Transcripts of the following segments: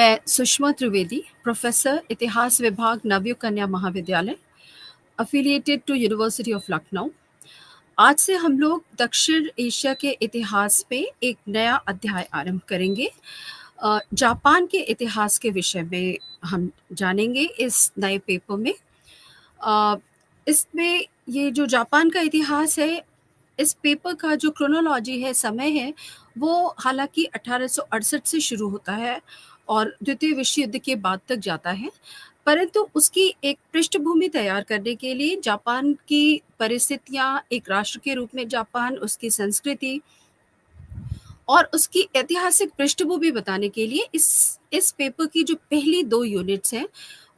मैं सुषमा त्रिवेदी, प्रोफ़ेसर इतिहास विभाग नवयुग कन्या महाविद्यालय, affiliated to university of Lucknow. आज से हम लोग दक्षिण एशिया के इतिहास पे एक नया अध्याय आरंभ करेंगे। जापान के इतिहास के विषय में हम जानेंगे इस नए पेपर में। अ, इसमें ये जो जापान का इतिहास है, इस पेपर का जो क्रोनोलॉजी है, समय है, वो हालाँकि 1868 से शुरू होता है और द्वितीय विश्व युद्ध के बाद तक जाता है। परंतु उसकी एक पृष्ठभूमि तैयार करने के लिए जापान की परिस्थितियाँ, एक राष्ट्र के रूप में जापान, उसकी संस्कृति और उसकी ऐतिहासिक पृष्ठभूमि बताने के लिए इस पेपर की जो पहली 2 यूनिट्स हैं,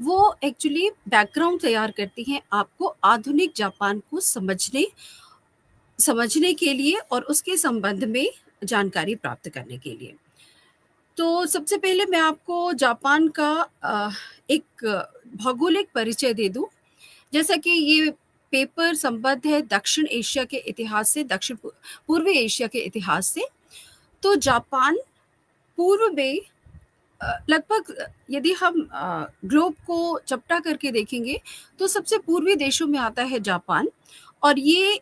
वो एक्चुअली बैकग्राउंड तैयार करती हैं आपको आधुनिक जापान को समझने के लिए और उसके संबंध में जानकारी प्राप्त करने के लिए। तो सबसे पहले मैं आपको जापान का एक भौगोलिक परिचय दे दूँ। जैसा कि ये पेपर संबद्ध है दक्षिण एशिया के इतिहास से, पूर्वी एशिया के इतिहास से। तो जापान पूर्व में लगभग यदि हम ग्लोब को चपटा करके देखेंगे तो सबसे पूर्वी देशों में आता है जापान। और ये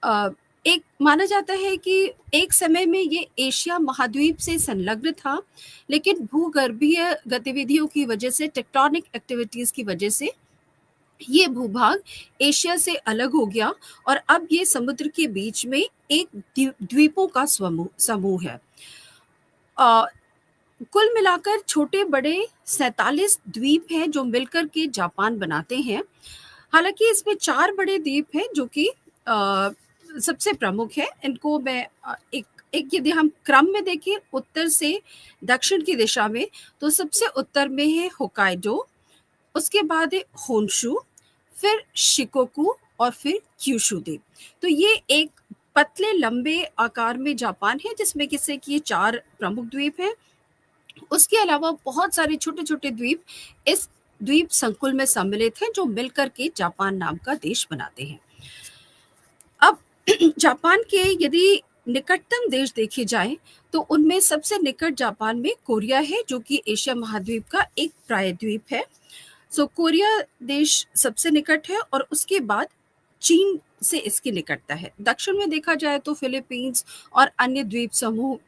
अ, एक माना जाता है कि एक समय में ये एशिया महाद्वीप से संलग्न था, लेकिन भूगर्भीय गतिविधियों की वजह से, टेक्टोनिक एक्टिविटीज़ की वजह से ये भूभाग एशिया से अलग हो गया और अब ये समुद्र के बीच में एक द्वीपों का समूह है। अ, कुल मिलाकर छोटे-बड़े 47 द्वीप हैं जो मिलकर के जापान बनाते हैं। हालाँकि इसमें 4 बड़े द्वीप हैं जो कि सबसे प्रमुख हैं। इनको मैं एक एक यदि हम क्रम में देखें उत्तर से दक्षिण की दिशा में, तो सबसे उत्तर में है होक्काइडो, उसके बाद है होन्शु, फिर शिकोकू और फिर क्यूशू द्वीप। तो ये एक पतले लंबे आकार में जापान है जिसमें किसी कि ये 4 प्रमुख द्वीप हैं। उसके अलावा बहुत सारे छोटे-छोटे द्वीप इस द्वीप संकुल में सम्मिलित हैं जो मिलकर के जापान नाम का देश बनाते हैं। अब जापान के यदि निकटतम देश देखे जाएँ तो उनमें सबसे निकट जापान में कोरिया है जो कि एशिया महाद्वीप का एक प्रायद्वीप है। सो कोरिया देश सबसे निकट है और उसके बाद चीन से इसकी निकटता है। दक्षिण में देखा जाए तो फिलीपींस और अन्य द्वीप समूह,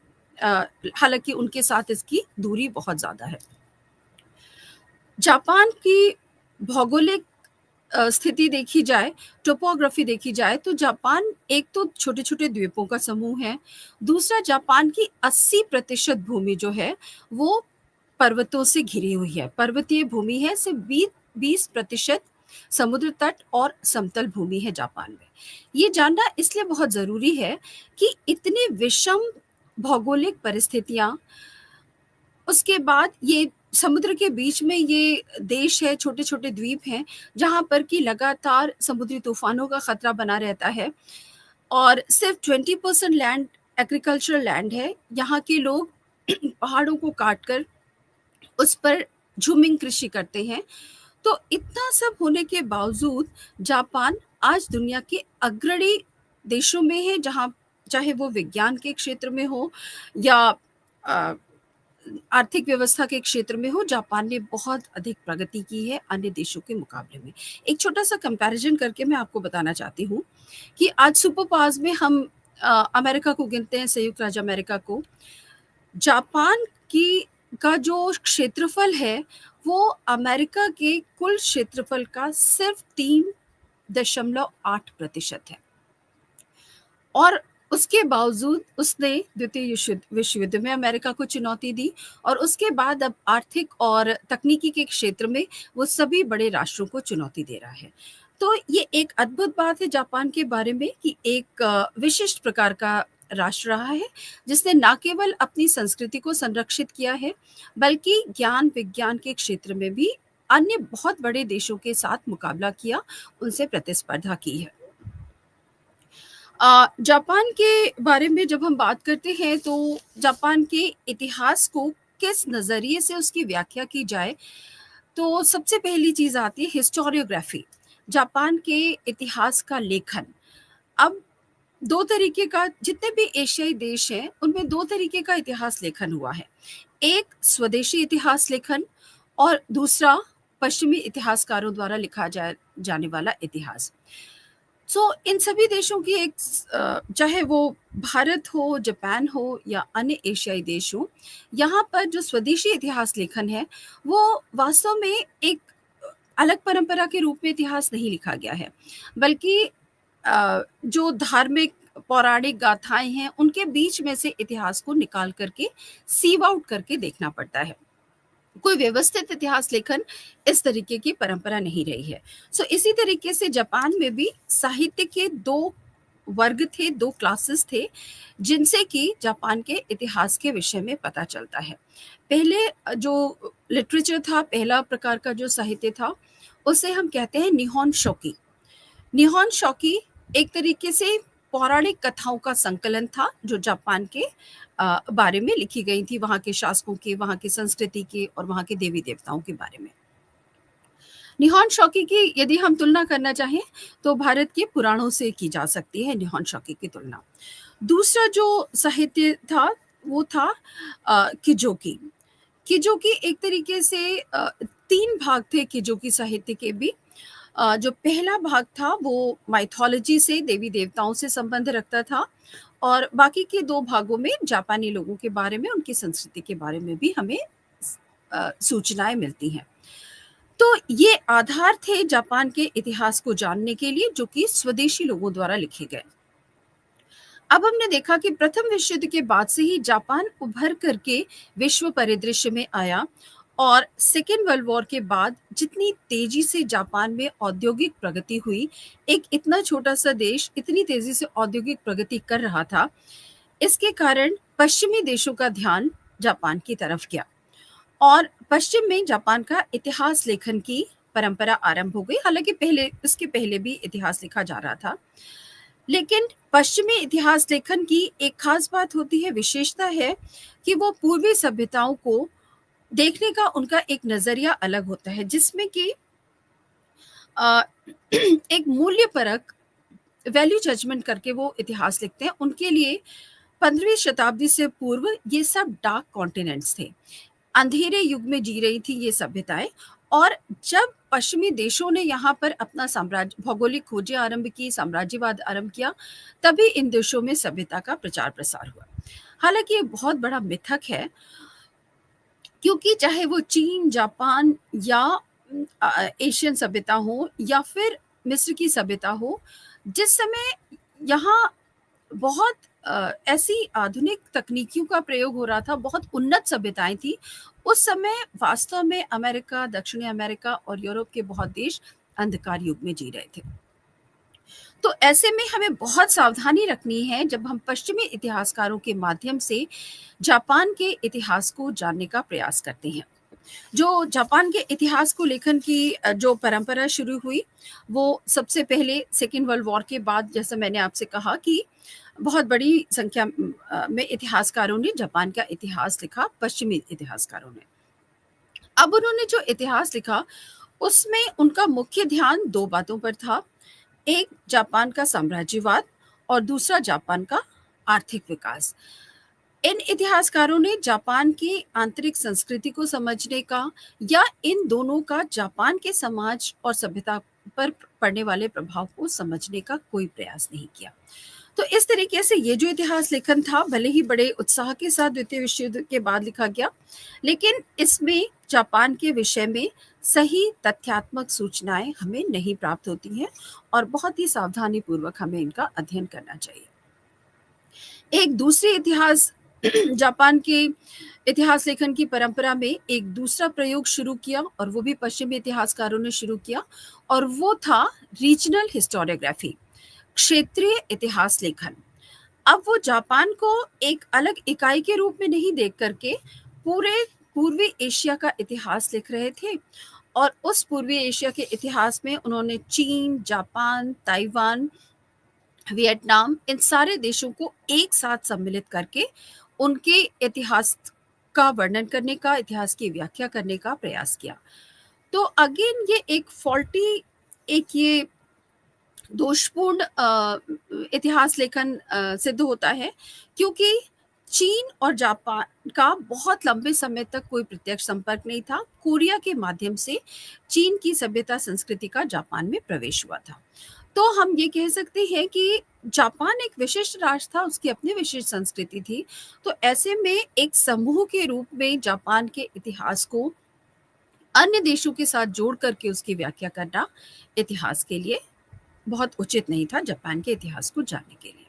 हालाँकि उनके साथ इसकी दूरी बहुत ज़्यादा है। जापान की भौगोलिक स्थिति देखी जाए, टोपोग्राफी देखी जाए तो जापान एक तो छोटे-छोटे द्वीपों का समूह है। दूसरा, जापान की 80% भूमि जो है वो पर्वतों से घिरी हुई है। पर्वतीय भूमि है, सिर्फ़ 20% समुद्र तट और समतल भूमि है जापान में। ये जानना इसलिए बहुत ज़रूरी है कि इतने विषम भौगोलिक परिस्थितियाँ, उसके बाद ये समुद्र के बीच में ये देश है, छोटे-छोटे द्वीप हैं, जहाँ पर कि लगातार समुद्री तूफ़ानों का खतरा बना रहता है और सिर्फ़ 20% लैंड एग्रीकल्चरल लैंड है। यहाँ के लोग पहाड़ों को काट कर उस पर झूमिंग कृषि करते हैं। तो इतना सब होने के बावजूद जापान आज दुनिया के अग्रणी देशों में है, जहाँ चाहे वो विज्ञान के क्षेत्र में हो या अ, आर्थिक व्यवस्था के क्षेत्र में हो, जापान ने बहुत अधिक प्रगति की है अन्य देशों के मुकाबले में। एक छोटा-सा कंपैरिज़न करके मैं आपको बताना चाहती हूँ कि आज सुपर पावर्स में हम अमेरिका को गिनते हैं, संयुक्त राज्य अमेरिका को। जापान की का जो क्षेत्रफल है, वो अमेरिका के कुल क्षेत्रफल का सिर्फ़ 3.8% है। और उसके बावजूद उसने द्वितीय विश्व युद्ध में अमेरिका को चुनौती दी और उसके बाद अब आर्थिक और तकनीकी के क्षेत्र में वो सभी बड़े राष्ट्रों को चुनौती दे रहा है। तो ये एक अद्भुत बात है जापान के बारे में कि एक विशिष्ट प्रकार का राष्ट्र रहा है, जिसने ना केवल अपनी संस्कृति को संरक्षित किया है, बल्कि ज्ञान विज्ञान के क्षेत्र में भी अन्य बहुत बड़े देशों के साथ मुकाबला किया, उनसे प्रतिस्पर्धा की है। जापान के बारे में जब हम बात करते हैं तो जापान के इतिहास को किस नज़रिए से उसकी व्याख्या की जाए, तो सबसे पहली चीज़ आती है हिस्टोरियोग्राफी, जापान के इतिहास का लेखन। अब 2 तरीके का, जितने भी एशियाई देश हैं, उनमें 2 तरीके का इतिहास लेखन हुआ है। एक स्वदेशी इतिहास लेखन और दूसरा पश्चिमी इतिहासकारों द्वारा लिखा जाने वाला इतिहास। सो इन सभी देशों की चाहे वो भारत हो, जापान हो या अन्य एशियाई देश हों, यहाँ पर जो स्वदेशी इतिहास लेखन है, वो वास्तव में एक अलग परंपरा के रूप में इतिहास नहीं लिखा गया है, बल्कि जो धार्मिक पौराणिक गाथाएँ हैं, उनके बीच में से इतिहास को निकाल कर के सीव आउट करके देखना पड़ता है। कोई व्यवस्थित इतिहास लेखन इस तरीके की परंपरा नहीं रही है। सो इसी तरीके से जापान में भी साहित्य के 2 वर्ग थे, 2 क्लासेस थे, जिनसे कि जापान के इतिहास के विषय में पता चलता है। पहले जो लिटरेचर था, पहला प्रकार का जो साहित्य था, उसे हम कहते हैं निहोन शोकी। निहोन शोकी एक तरीके से पौराणिक कथाओं का संकलन था, जो जापान के बारे में लिखी गई थी, वहाँ के शासकों के, वहाँ की संस्कृति के और वहाँ के देवी-देवताओं के बारे में। निहोन शोकी की यदि हम तुलना करना चाहें, तो भारत के पुराणों से की जा सकती है निहोन शोकी की तुलना। दूसरा जो साहित्य था, वो था किजोकी। किजोकी एक तरीके से 3 भाग थे किजोकी साहित्य के भी। जो पहला भाग था वो माइथोलॉजी से, देवी-देवताओं से संबंध रखता था और बाकी के 2 भागों में जापानी लोगों के बारे में, उनकी संस्कृति के बारे में भी हमें सूचनाएँ मिलती हैं। तो ये आधार थे जापान के इतिहास को जानने के लिए, जो कि स्वदेशी लोगों द्वारा लिखे गए। अब हमने देखा कि प्रथम विश्व युद्ध के बाद से ही जापान उभर करके विश्व परिदृश्य में आया और सेकेंड वर्ल्ड वॉर के बाद जितनी तेजी से जापान में औद्योगिक प्रगति हुई, एक इतना छोटा सा देश इतनी तेजी से औद्योगिक प्रगति कर रहा था, इसके कारण पश्चिमी देशों का ध्यान जापान की तरफ गया और पश्चिम में जापान का इतिहास लेखन की परंपरा आरंभ हो गई। हालांकि इसके पहले भी इतिहास लिखा जा रहा था, लेकिन पश्चिमी इतिहास लेखन की एक खास बात होती है, विशेषता है कि वो पूर्वी सभ्यताओं को देखने का उनका एक नज़रिया अलग होता है, जिसमें कि अ, एक मूल्यपरक वैल्यू जजमेंट करके वो इतिहास लिखते हैं। उनके लिए 15वीं शताब्दी से पूर्व ये सब डार्क कॉन्टिनेंट्स थे। अंधेरे युग में जी रही थी ये सभ्यताएँ और जब पश्चिमी देशों ने यहाँ पर अपना साम्राज्य भौगोलिक खोजें आरंभ की, साम्राज्यवाद आरंभ किया, तभी इन देशों में सभ्यता का प्रचार-प्रसार हुआ। हालाँकि ये बहुत बड़ा मिथक है, क्योंकि चाहे वो चीन, जापान या एशियन सभ्यता हो या फिर मिस्र की सभ्यता हो, जिस समय यहाँ बहुत ऐसी आधुनिक तकनीकियों का प्रयोग हो रहा था, बहुत उन्नत सभ्यताएँ थी, उस समय वास्तव में अमेरिका, दक्षिणी अमेरिका और यूरोप के बहुत देश अंधकार युग में जी रहे थे। तो ऐसे में हमें बहुत सावधानी रखनी है जब हम पश्चिमी इतिहासकारों के माध्यम से जापान के इतिहास को जानने का प्रयास करते हैं। जो जापान के इतिहास को लेखन की जो परंपरा शुरू हुई, वो सबसे पहले सेकेंड वर्ल्ड वॉर के बाद, जैसा मैंने आपसे कहा कि बहुत बड़ी संख्या में इतिहासकारों ने जापान का इतिहास लिखा, पश्चिमी इतिहासकारों ने। अब उन्होंने जो इतिहास लिखा, उसमें उनका मुख्य ध्यान 2 बातों पर था। एक जापान का साम्राज्यवाद और दूसरा जापान का आर्थिक विकास। इन इतिहासकारों ने जापान की आंतरिक संस्कृति को समझने का या इन दोनों का जापान के समाज और सभ्यता पर पड़ने वाले प्रभाव को समझने का कोई प्रयास नहीं किया। तो इस तरीके से ये जो इतिहास लेखन था, भले ही बड़े उत्साह के साथ द्वितीय विश्व युद्ध के बाद लिखा गया, लेकिन इसमें जापान के विषय में सही तथ्यात्मक सूचनाएं हमें नहीं प्राप्त होती हैं और बहुत ही सावधानीपूर्वक हमें इनका अध्ययन करना चाहिए। एक दूसरी इतिहास जापान के इतिहास लेखन की परंपरा में एक दूसरा प्रयोग शुरू किया और वो भी पश्चिमी इतिहासकारों ने शुरू किया और वो था रीजनल हिस्टोरियोग्राफी, क्षेत्रीय इतिहास लेखन। अब वो जापान को एक अलग इकाई के रूप में नहीं देख करके पूरे पूर्वी एशिया का इतिहास लिख रहे थे और उस पूर्वी एशिया के इतिहास में उन्होंने चीन, जापान, ताइवान, वियतनाम, इन सारे देशों को एक साथ सम्मिलित करके उनके इतिहास का वर्णन करने का, इतिहास की व्याख्या करने का प्रयास किया। तो अगेन ये एक फॉल्टी, एक ये दोषपूर्ण इतिहास लेखन सिद्ध होता है, क्योंकि चीन और जापान का बहुत लंबे समय तक कोई प्रत्यक्ष संपर्क नहीं था। कोरिया के माध्यम से चीन की सभ्यता संस्कृति का जापान में प्रवेश हुआ था। तो हम ये कह सकते हैं कि जापान एक विशिष्ट राष्ट्र था, उसकी अपनी विशिष्ट संस्कृति थी। तो ऐसे में एक समूह के रूप में जापान के इतिहास को अन्य देशों के साथ जोड़ करके उसकी व्याख्या करना इतिहास के लिए बहुत उचित नहीं था, जापान के इतिहास को जानने के लिए।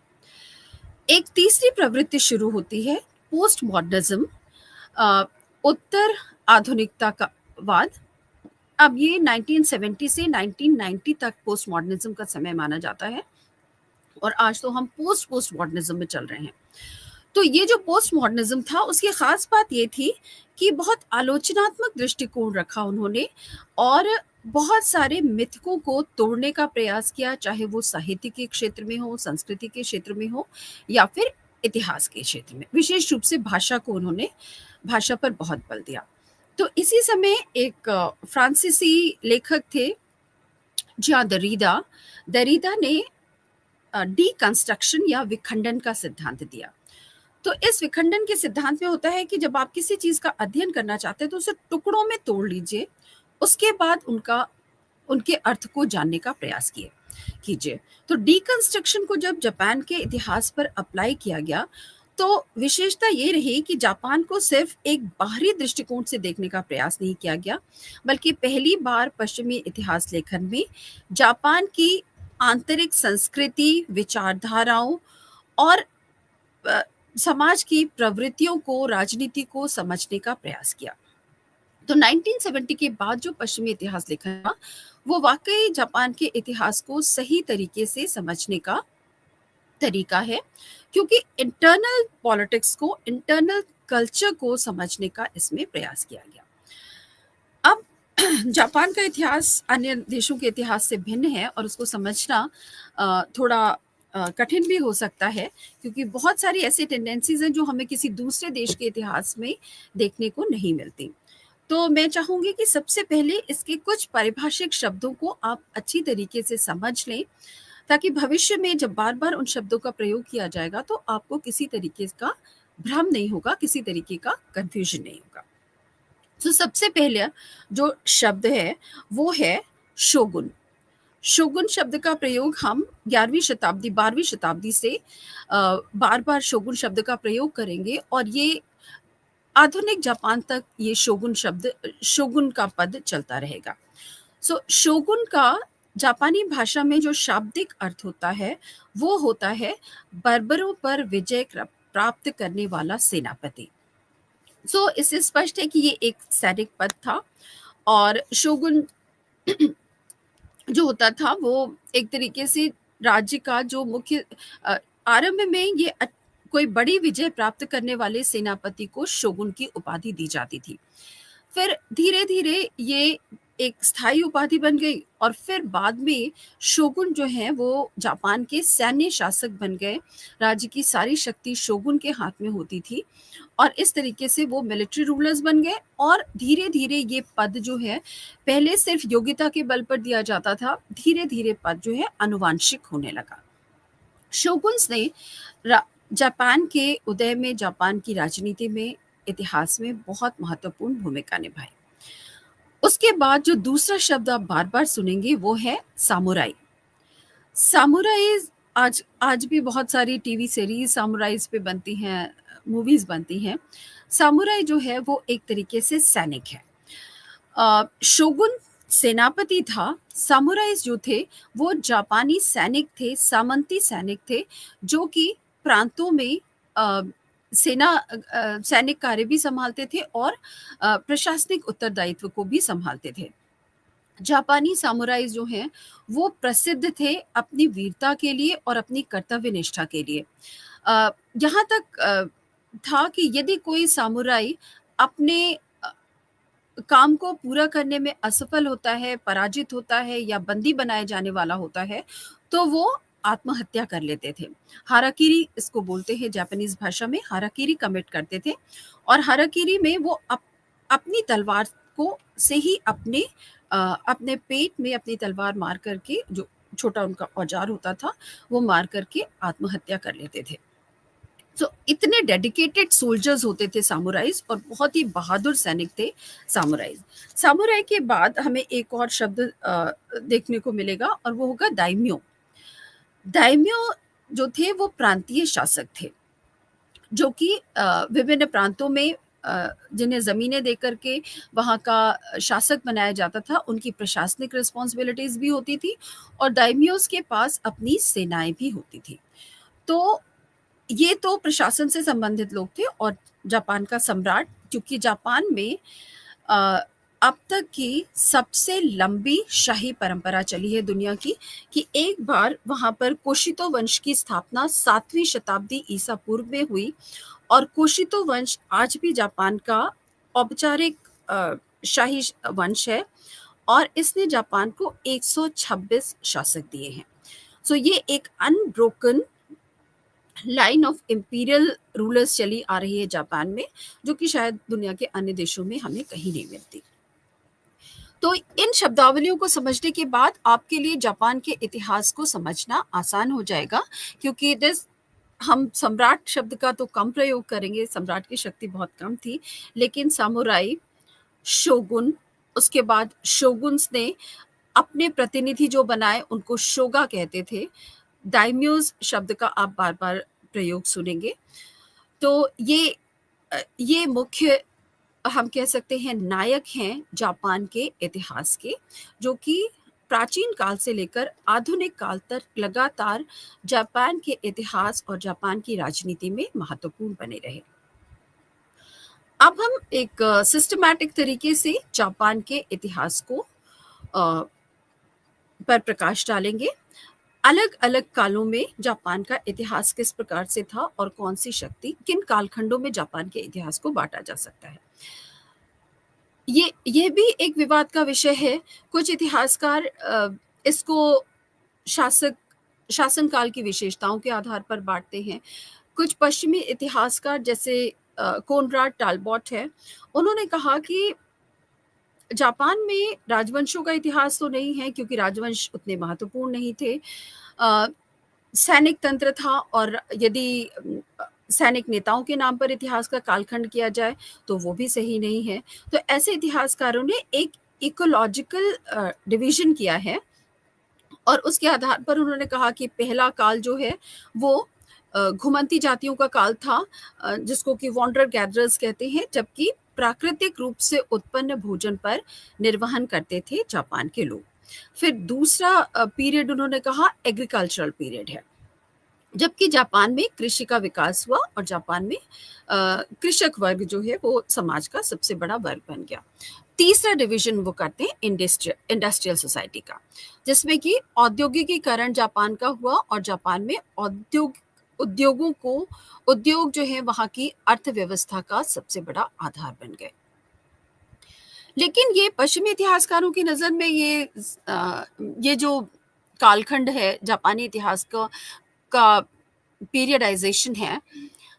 एक तीसरी प्रवृत्ति शुरू होती है, पोस्ट मॉडर्निज्म, उत्तर आधुनिकता का वाद। अब ये 1970 से 1990 तक पोस्ट मॉडर्निज्म का समय माना जाता है, और आज तो हम पोस्ट मॉडर्निज्म में चल रहे हैं। तो ये जो पोस्ट मॉडर्निज्म था, उसकी खास बात ये थी कि बहुत आलोचनात्मक दृष्टिकोण रखा उन्होंने, और बहुत सारे मिथकों को तोड़ने का प्रयास किया, चाहे वो साहित्य के क्षेत्र में हो, संस्कृति के क्षेत्र में हो, या फिर इतिहास के क्षेत्र में। विशेष रूप से भाषा पर बहुत बल दिया। तो इसी समय एक फ्रांसीसी लेखक थे जहाँ दरीदा ने डीकंस्ट्रक्शन या विखंडन का सिद्धांत दिया। तो इस विखंडन के सिद्धांत में होता है कि जब आप किसी चीज का अध्ययन करना चाहते हैं तो उसे टुकड़ों में तोड़ लीजिए, उसके बाद उनके अर्थ को जानने का प्रयास कीजिए। तो डीकंस्ट्रक्शन को जब जापान के इतिहास पर अप्लाई किया गया, तो विशेषता ये रही कि जापान को सिर्फ एक बाहरी दृष्टिकोण से देखने का प्रयास नहीं किया गया, बल्कि पहली बार पश्चिमी इतिहास लेखन में जापान की आंतरिक संस्कृति, विचारधाराओं और समाज की प्रवृत्तियों को, राजनीति को समझने का प्रयास किया। तो 1970 के बाद जो पश्चिमी इतिहास लेखन था, वो वाकई जापान के इतिहास को सही तरीके से समझने का तरीका है, क्योंकि इंटरनल पॉलिटिक्स को, इंटरनल कल्चर को समझने का इसमें प्रयास किया गया। अब जापान का इतिहास अन्य देशों के इतिहास से भिन्न है, और उसको समझना थोड़ा कठिन भी हो सकता है, क्योंकि बहुत सारी ऐसी टेंडेंसीज हैं जो हमें किसी दूसरे देश के इतिहास में देखने को नहीं मिलती। तो मैं चाहूँगी कि सबसे पहले इसके कुछ पारिभाषिक शब्दों को आप अच्छी तरीके से समझ लें, ताकि भविष्य में जब बार-बार उन शब्दों का प्रयोग किया जाएगा तो आपको किसी तरीके का भ्रम नहीं होगा, किसी तरीके का कन्फ्यूजन नहीं होगा। तो सबसे पहले जो शब्द है वो है शोगुन। शोगुन शब्द का प्रयोग हम 12वीं शताब्दी से बार-बार शोगुन शब्द का प्रयोग करेंगे, और ये आधुनिक जापान तक ये शोगुन का पद चलता रहेगा। शोगुन का जापानी भाषा में जो शाब्दिक अर्थ होता है, वो होता है बर्बरों पर विजय प्राप्त करने वाला सेनापति। इससे स्पष्ट है कि ये एक सैनिक पद था, और शोगुन जो होता था वो एक तरीके से राज्य का जो मुख्य आरंभ में ये कोई बड़ी विजय प्राप्त करने वाले सेनापति को शोगुन की उपाधि दी जाती थी। फिर धीरे धीरे ये एक स्थायी उपाधि बन गई, और फिर बाद में शोगुन जो है वो जापान के सैन्य शासक बन गए। राज्य की सारी शक्ति शोगुन के हाथ में होती थी, और इस तरीके से वो मिलिट्री रूलर्स बन गए। और धीरे धीरे ये पद जो है, पहले सिर्फ योग्यता के बल पर दिया जाता था, धीरे धीरे पद जो है अनुवांशिक होने लगा। शोगुन्स ने जापान के उदय में, जापान की राजनीति में, इतिहास में बहुत महत्वपूर्ण भूमिका निभाई। उसके बाद जो दूसरा शब्द आप बार बार सुनेंगे वो है सामुराई। सामुराईज आज भी बहुत सारी टीवी सीरीज सामुराईज पे बनती हैं, मूवीज बनती हैं। सामुराई जो है वो एक तरीके से सैनिक है। शोगुन सेनापति था, सामुराईज जो थे वो जापानी सैनिक थे, सामंती सैनिक थे, जो कि प्रांतों में सैनिक कार्य भी संभालते थे और प्रशासनिक उत्तरदायित्व को भी संभालते थे। जापानी सामुराई जो हैं वो प्रसिद्ध थे अपनी वीरता के लिए और अपनी कर्तव्य निष्ठा के लिए। यहाँ तक था कि यदि कोई सामुराई अपने काम को पूरा करने में असफल होता है, पराजित होता है या बंदी बनाए जाने वाला होता है, तो वो आत्महत्या कर लेते थे। हाराकीरी इसको बोलते हैं, जापानीज भाषा में हाराकीरी कमिट करते थे, और हाराकीरी में वो अपनी तलवार को से ही अपने पेट में अपनी तलवार मार करके जो छोटा उनका औजार होता था, वो मार करके आत्महत्या कर लेते थे। तो इतने डेडिकेटेड सोल्जर्स होते थे सामुराइज, और बहुत ही बहादुर सैनिक थे सामुराइज। सामुराई के बाद हमें एक और शब्द देखने को मिलेगा, और वो होगा दाइम्यो। दाइम्यो जो थे वो प्रांतीय शासक थे, जो कि विभिन्न प्रांतों में जिन्हें ज़मीनें दे करके वहाँ का शासक बनाया जाता था, उनकी प्रशासनिक रिस्पॉन्सिबिलिटीज़ भी होती थी, और दाइम्योज़ के पास अपनी सेनाएँ भी होती थी। तो ये तो प्रशासन से संबंधित लोग थे। और जापान का सम्राट, क्योंकि जापान में अ, अब तक की सबसे लंबी शाही परंपरा चली है दुनिया की, कि एक बार वहाँ पर कोशितो वंश की स्थापना 7वीं शताब्दी ईसा पूर्व में हुई, और कोशितो वंश आज भी जापान का औपचारिक शाही वंश है, और इसने जापान को 126 शासक दिए हैं। सो ये एक unbroken line of imperial rulers चली आ रही है जापान में, जो कि शायद दुनिया के अन्य देशों में हमें कहीं नहीं मिलती। तो इन शब्दावलियों को समझने के बाद आपके लिए जापान के इतिहास को समझना आसान हो जाएगा, क्योंकि दिस हम सम्राट शब्द का तो कम प्रयोग करेंगे, सम्राट की शक्ति बहुत कम थी, लेकिन सामुराई, शोगुन, उसके बाद शोगुन्स ने अपने प्रतिनिधि जो बनाए उनको शोगा कहते थे। दाइम्योज शब्द का आप बार-बार प्रयोग सुनेंगे। तो ये मुख्य, हम कह सकते हैं, नायक हैं जापान के इतिहास के, जो कि प्राचीन काल से लेकर आधुनिक काल तक लगातार जापान के इतिहास और जापान की राजनीति में महत्वपूर्ण बने रहे। अब हम एक सिस्टमैटिक तरीके से जापान के इतिहास को पर प्रकाश डालेंगे। अलग-अलग कालों में जापान का इतिहास किस प्रकार से था, और कौन सी शक्ति किन कालखंडों में जापान के इतिहास को बांटा जा सकता है। ये भी एक विवाद का विषय है। कुछ इतिहासकार इसको शासक शासन काल की विशेषताओं के आधार पर बाँटते हैं। कुछ पश्चिमी इतिहासकार, जैसे कोनराड टालबॉट है, उन्होंने कहा कि जापान में राजवंशों का इतिहास तो नहीं है, क्योंकि राजवंश उतने महत्वपूर्ण नहीं थे। अ, सैनिक तंत्र था, और यदि सैनिक नेताओं के नाम पर इतिहास का कालखंड किया जाए तो वो भी सही नहीं है। तो ऐसे इतिहासकारों ने एक इकोलॉजिकल डिवीजन किया है, और उसके आधार पर उन्होंने कहा कि पहला काल जो है वो घुमंती जातियों का काल था, जिसको कि वॉन्डरर गैदरर्स कहते हैं, जबकि प्राकृतिक रूप से उत्पन्न भोजन पर निर्वहन करते थे जापान के लोग। फिर दूसरा पीरियड उन्होंने कहा एग्रीकल्चरल पीरियड है, जबकि जापान में कृषि का विकास हुआ, और जापान में कृषक वर्ग जो है वो समाज का सबसे बड़ा वर्ग बन गया। तीसरा डिवीजन वो करते हैं इंडस्ट्रियल सोसाइटी का, जिसमें कि औद्योगिकीकरण जापान का हुआ, और जापान में उद्योग जो है वहाँ की अर्थव्यवस्था का सबसे बड़ा आधार बन गए। लेकिन ये पश्चिमी इतिहासकारों की नज़र में ये जो कालखंड है जापानी इतिहास का पीरियडाइजेशन है,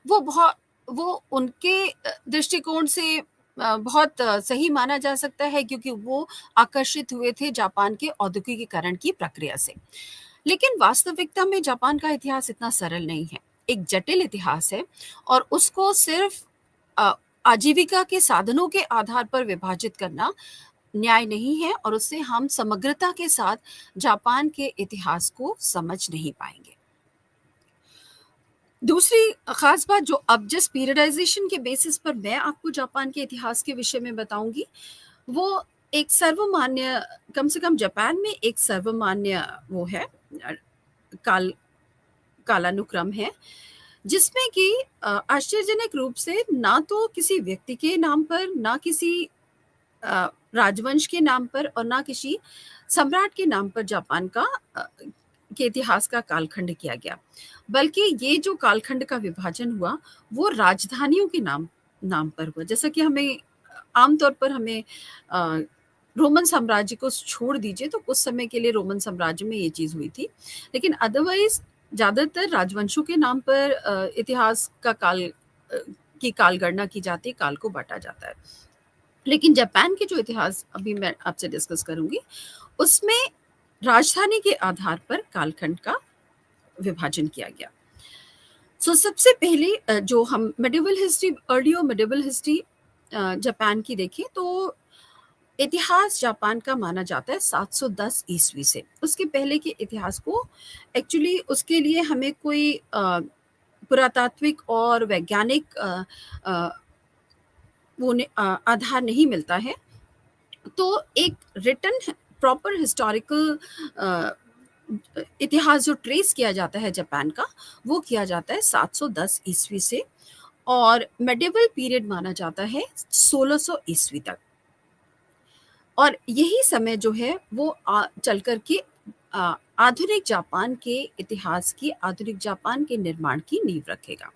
वो उनके दृष्टिकोण से बहुत सही माना जा सकता है, क्योंकि वो आकर्षित हुए थे जापान के औद्योगिकीकरण की प्रक्रिया से। लेकिन वास्तविकता में जापान का इतिहास इतना सरल नहीं है, एक जटिल इतिहास है, और उसको सिर्फ अ, आजीविका के साधनों के आधार पर विभाजित करना न्याय नहीं है, और उससे हम समग्रता के साथ जापान के इतिहास को समझ नहीं पाएंगे। दूसरी ख़ास बात, जो अब जिस पीरियडाइज़ेशन के बेसिस पर मैं आपको जापान के इतिहास के विषय में बताऊँगी, वो एक सर्वमान्य, कम से कम जापान में एक सर्वमान्य वो है, काल कालानुक्रम है, जिसमें कि आश्चर्यजनक रूप से ना तो किसी व्यक्ति के नाम पर, ना किसी राजवंश के नाम पर, और ना किसी सम्राट के नाम पर जापान के इतिहास का कालखंड किया गया, बल्कि ये जो कालखंड का विभाजन हुआ वो राजधानियों के नाम नाम पर हुआ। जैसा कि हमें आमतौर पर हमें रोमन साम्राज्य को छोड़ दीजिए, तो कुछ समय के लिए रोमन साम्राज्य में ये चीज़ हुई थी, लेकिन अदरवाइज ज़्यादातर राजवंशों के नाम पर इतिहास की काल गणना की जाती है, काल को बांटा जाता है। लेकिन जापान के जो इतिहास अभी मैं आपसे डिस्कस करूंगी, उसमें राजधानी के आधार पर कालखंड का विभाजन किया गया। सबसे पहले जो हम मेडिवल हिस्ट्री, अर्ली और मेडिवल हिस्ट्री जापान की देखें तो इतिहास जापान का माना जाता है 710 ईस्वी से। उसके पहले के इतिहास को एक्चुअली उसके लिए हमें कोई पुरातात्विक और वैज्ञानिक आधार नहीं मिलता है। तो एक रिटन प्रॉपर हिस्टोरिकल इतिहास जो ट्रेस किया जाता है जापान का, वो किया जाता है 710 ईस्वी से, और मेडिवल पीरियड माना जाता है 1600 ईस्वी तक। और यही समय जो है वो चल कर के आधुनिक जापान के इतिहास की, आधुनिक जापान के निर्माण की नींव रखेगा।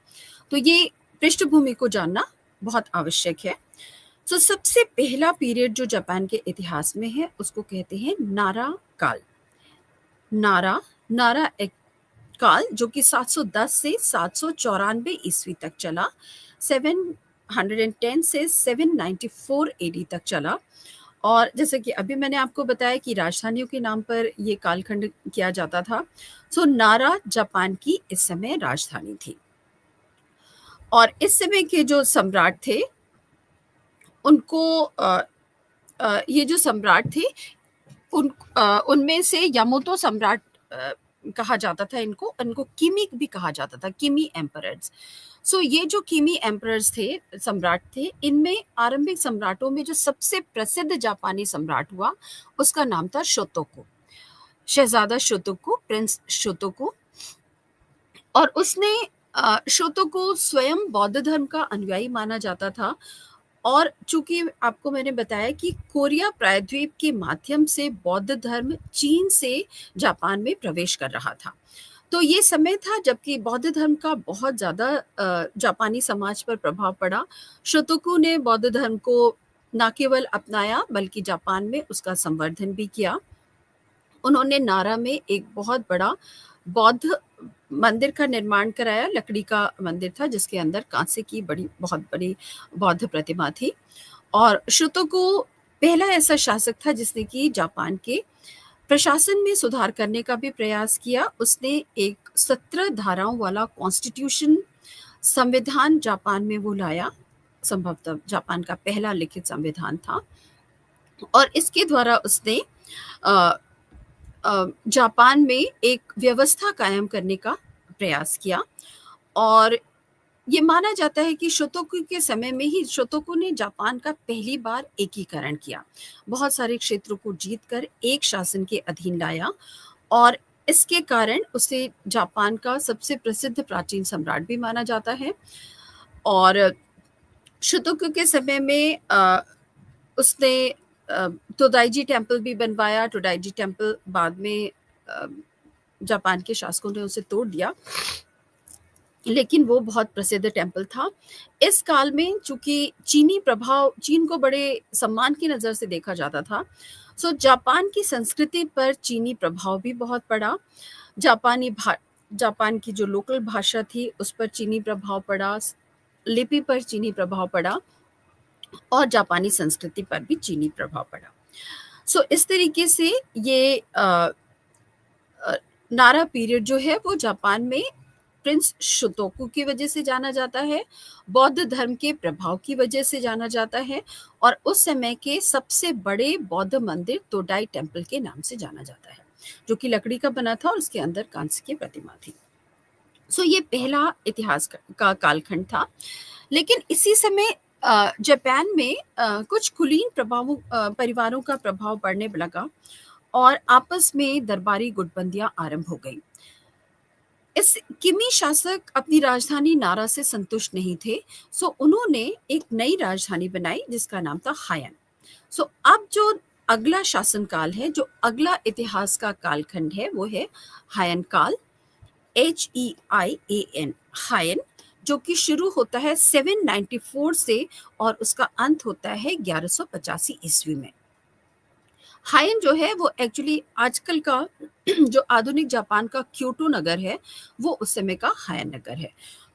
तो ये पृष्ठभूमि को जानना बहुत आवश्यक है। सबसे पहला पीरियड जो जापान के इतिहास में है उसको कहते हैं नारा काल। नारा एक काल जो कि 710 से 794 ईस्वी तक चला, 710 से 794 एडी तक चला। और जैसे कि अभी मैंने आपको बताया कि राजधानियों के नाम पर ये कालखंड किया जाता था। नारा जापान की इस समय राजधानी थी। और इस समय के जो सम्राट थे उनको ये जो सम्राट थे उनमें से यामातो सम्राट कहा जाता था इनको किमी भी कहा जाता था, किमी एम्परर्स। ये जो किमी एम्परर्स थे, सम्राट थे, इनमें आरंभिक सम्राटों में जो सबसे प्रसिद्ध जापानी सम्राट हुआ उसका नाम था शोतोकु, शहजादा शोतोकु, प्रिंस शोतोकु। और उसने शोतोकु स्वयं बौद्ध धर्म का अनुयायी माना जाता था। और चूंकि आपको मैंने बताया कि कोरिया प्रायद्वीप के माध्यम से बौद्ध धर्म चीन से जापान में प्रवेश कर रहा था। तो ये समय था जबकि बौद्ध धर्म का बहुत ज़्यादा जापानी समाज पर प्रभाव पड़ा। शोतोकु ने बौद्ध धर्म को न केवल अपनाया बल्कि जापान में उसका संवर्धन भी किया। उन्होंने नारा में एक बहुत बड़ा बौद्ध मंदिर का निर्माण कराया। लकड़ी का मंदिर था जिसके अंदर कांसे की बहुत बड़ी बौद्ध प्रतिमा थी। और शोतोकु पहला ऐसा शासक था जिसने कि जापान के प्रशासन में सुधार करने का भी प्रयास किया। उसने एक 17 धाराओं वाला कॉन्स्टिट्यूशन, संविधान जापान में वो लाया। संभवतः जापान का पहला लिखित संविधान था। और इसके द्वारा उसने जापान में एक व्यवस्था कायम करने का प्रयास किया। और ये माना जाता है कि शोतोकु के समय में ही शोतोकु ने जापान का पहली बार एकीकरण किया, बहुत सारे क्षेत्रों को जीतकर एक शासन के अधीन लाया। और इसके कारण उसे जापान का सबसे प्रसिद्ध प्राचीन सम्राट भी माना जाता है। और शोतोकु के समय में उसने तोदाइजी टेम्पल भी बनवाया। तोदाइजी टेम्पल बाद में जापान के शासकों ने उसे तोड़ दिया, लेकिन वो बहुत प्रसिद्ध टेम्पल था। इस काल में चूंकि चीनी प्रभाव, चीन को बड़े सम्मान की नज़र से देखा जाता था, जापान की संस्कृति पर चीनी प्रभाव भी बहुत पड़ा। जापान की जो लोकल भाषा थी उस पर चीनी प्रभाव पड़ा, लिपि पर चीनी प्रभाव पड़ा, और जापानी संस्कृति पर भी चीनी प्रभाव पड़ा। इस तरीके से ये नारा पीरियड जो है वो जापान में प्रिंस शोतोकु की वजह से जाना जाता है, बौद्ध धर्म के प्रभाव की वजह से जाना जाता है, और उस समय के सबसे बड़े बौद्ध मंदिर तोदाई टेम्पल के नाम से जाना जाता है, जो कि लकड़ी का बना था और उसके अंदर कांस्य की प्रतिमा थी। ये पहला इतिहास का कालखंड था। लेकिन इसी समय जापान में कुछ कुलीन परिवारों का प्रभाव बढ़ने लगा और आपस में दरबारी गुटबंदियां आरंभ हो गई। इस किमी शासक अपनी राजधानी नारा से संतुष्ट नहीं थे, उन्होंने एक नई राजधानी बनाई जिसका नाम था हायन। अब जो अगला शासनकाल है, जो अगला इतिहास का कालखंड है, वो है हायन काल, HEIAN, हायन, जो कि शुरू होता है 794 से और उसका अंत होता है 1185 ईस्वी में। हायन जो है वो एक्चुअली आजकल का जो आधुनिक जापान का क्योटो नगर है वो उस समय का हायन नगर है।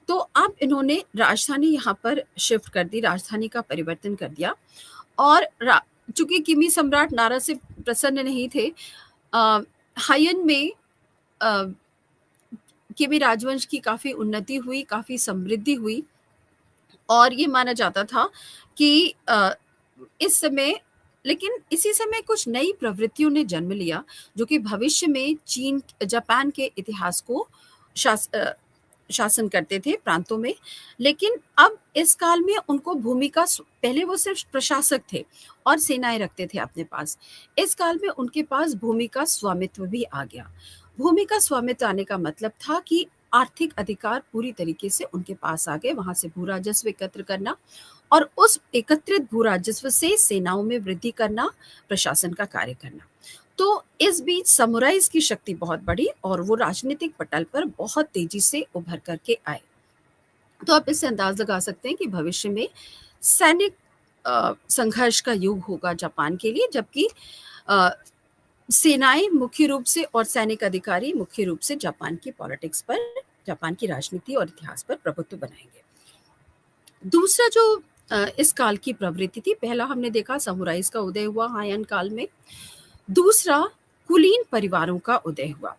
तो अब इन्होंने राजधानी यहाँ पर शिफ्ट कर दी, राजधानी का परिवर्तन कर दिया। और चूंकि किमी सम्राट नारा से प्रसन्न नहीं थे, अ, हायन में अ, किमी राजवंश की काफ़ी उन्नति हुई, काफ़ी समृद्धि हुई और ये माना जाता था कि इस समय लेकिन इसी समय कुछ नई प्रवृत्तियों ने जन्म लिया, जो कि भविष्य में जापान के इतिहास को शास अ, शासन करते थे प्रांतों में। लेकिन अब इस काल में उनको भूमि का पहले वो सिर्फ़ प्रशासक थे और सेनाएँ रखते थे अपने पास। इस काल में उनके पास भूमि का स्वामित्व भी आ गया। भूमि का स्वामित्व आने का मतलब था कि आर्थिक अधिकार पूरी तरीके से उनके पास आ गए, वहाँ से भू-राजस्व एकत्र करना और उस एकत्रित भू-राजस्व से सेनाओं में वृद्धि करना, प्रशासन का कार्य करना। तो इस बीच समुराइज़ की शक्ति बहुत बढ़ी और वो राजनीतिक पटल पर बहुत तेज़ी से उभर कर के आए। तो आप इससे अंदाज़ लगा सकते हैं कि भविष्य में सैनिक संघर्ष का युग होगा जापान के लिए, जबकि अ, सेनाएँ मुख्य रूप से और सैनिक अधिकारी मुख्य रूप से जापान की पॉलिटिक्स पर, जापान की राजनीति और इतिहास पर प्रभुत्व बनाएँगे। दूसरा जो इस काल की प्रवृत्ति थी, पहला हमने देखा समुराइज़ का उदय हुआ हायन काल में, दूसरा कुलीन परिवारों का उदय हुआ।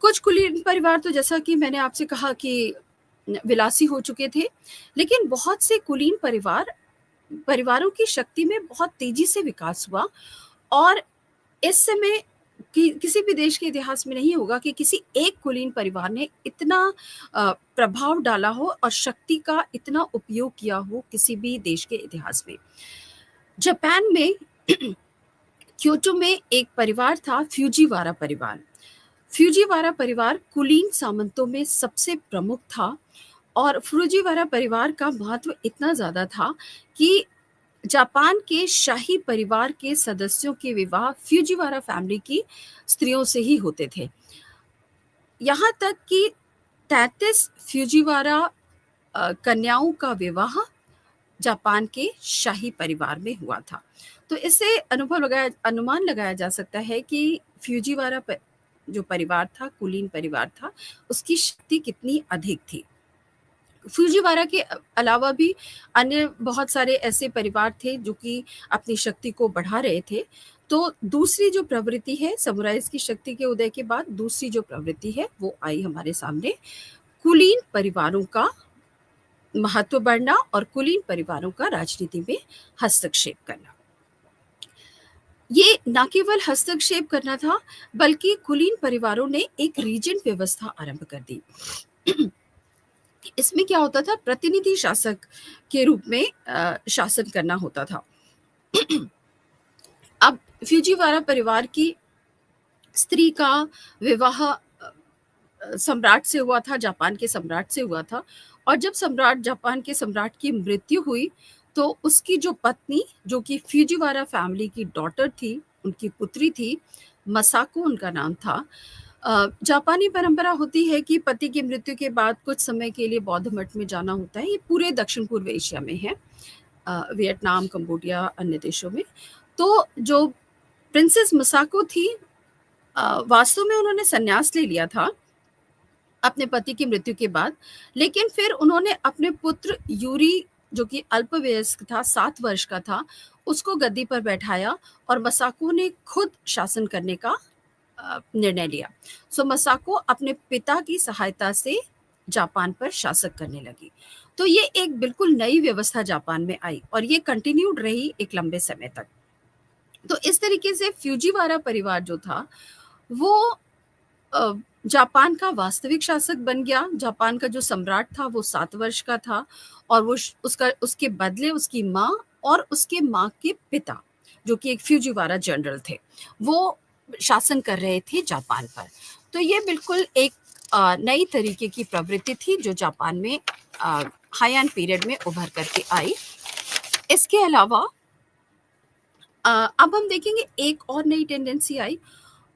कुछ कुलीन परिवार तो जैसा कि मैंने आपसे कहा कि विलासी हो चुके थे, लेकिन बहुत से कुलीन परिवारों की शक्ति में बहुत तेज़ी से विकास हुआ और इस समय किसी भी देश के इतिहास में नहीं होगा कि किसी एक कुलीन परिवार ने इतना प्रभाव डाला हो और शक्ति का इतना उपयोग किया हो किसी भी देश के इतिहास में। जापान में क्योटो में एक परिवार था फ्यूजीवारा परिवार। फ्यूजीवारा परिवार कुलीन सामंतों में सबसे प्रमुख था और फ्यूजीवारा परिवार का महत्व इतना ज़्यादा था कि जापान के शाही परिवार के सदस्यों के विवाह फ्यूजीवारा फैमिली की स्त्रियों से ही होते थे। यहाँ तक कि 33 फ्यूजीवारा कन्याओं का विवाह जापान के शाही परिवार में हुआ था। तो इससे अनुमान लगाया जा सकता है कि फ्यूजीवारा जो परिवार था, कुलीन परिवार था, उसकी शक्ति कितनी अधिक थी। फुजीवारा के अलावा भी अन्य बहुत सारे ऐसे परिवार थे जो कि अपनी शक्ति को बढ़ा रहे थे। तो दूसरी जो प्रवृत्ति है समुराइज़ की शक्ति के उदय के बाद दूसरी जो प्रवृत्ति है वो आई हमारे सामने, कुलीन परिवारों का महत्व बढ़ना और कुलीन परिवारों का राजनीति में हस्तक्षेप करना। ये ना केवल हस्तक्षेप करना था बल्कि कुलीन परिवारों ने एक रीजेंट व्यवस्था आरंभ कर दी। इसमें क्या होता था, प्रतिनिधि शासक के रूप में शासन करना होता था। अब फ्यूजीवारा परिवार की स्त्री का विवाह सम्राट से हुआ था, जापान के सम्राट से हुआ था और जब जापान के सम्राट की मृत्यु हुई तो उसकी जो पत्नी, जो कि फ्यूजीवारा फैमिली की डॉटर थी, उनकी पुत्री थी, मसाको उनका नाम था। जापानी परंपरा होती है कि पति की मृत्यु के बाद कुछ समय के लिए बौद्ध मठ में जाना होता है। ये पूरे दक्षिण पूर्व एशिया में है, वियतनाम, कंबोडिया, अन्य देशों में। तो जो प्रिंसेस मसाको थी, वास्तव में उन्होंने संन्यास ले लिया था अपने पति की मृत्यु के बाद, लेकिन फिर उन्होंने अपने पुत्र यूरी, जो कि अल्पवयस्क था, 7 वर्ष का था, उसको गद्दी पर बैठाया और मसाको ने खुद शासन करने का निर्णय लिया। सो मसाको अपने पिता की सहायता से जापान पर शासक करने लगी। तो ये एक बिल्कुल नई व्यवस्था जापान में आई और ये कंटिन्यूड रही एक लंबे समय तक। तो इस तरीके से फ्यूजीवारा परिवार जो था वो अ, जापान का वास्तविक शासक बन गया। जापान का जो सम्राट था वो 7 वर्ष का था और वो उसके बदले उसकी माँ और उसके माँ के पिता, जो कि एक फ्यूजीवारा जनरल थे, वो शासन कर रहे थे जापान पर। तो ये बिल्कुल एक नई तरीके की प्रवृत्ति थी जो जापान में हायन पीरियड में उभर करके आई। इसके अलावा अब हम देखेंगे एक और नई टेंडेंसी आई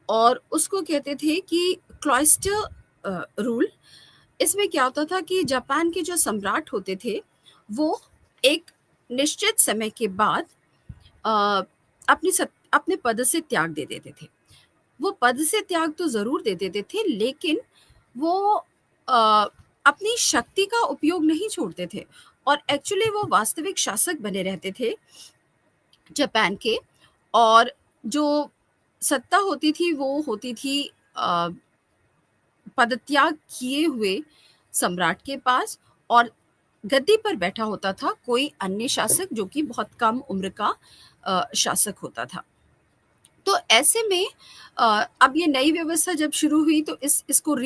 और उसको कहते थे कि क्लॉइस्टर रूल। इसमें क्या होता था कि जापान के जो सम्राट होते थे वो एक निश्चित समय के बाद अ, अपने पद से त्याग दे देते थे। वो पद से त्याग तो ज़रूर दे देते थे, लेकिन वो अ, अपनी शक्ति का उपयोग नहीं छोड़ते थे और एक्चुअली वो वास्तविक शासक बने रहते थे जापान के। और जो सत्ता होती थी वो होती थी अ, पदत्याग किए हुए सम्राट के पास, और गद्दी पर बैठा होता था कोई अन्य शासक जो कि बहुत कम उम्र का शासक होता था। तो ऐसे में अब ये नई व्यवस्था जब शुरू हुई तो इसको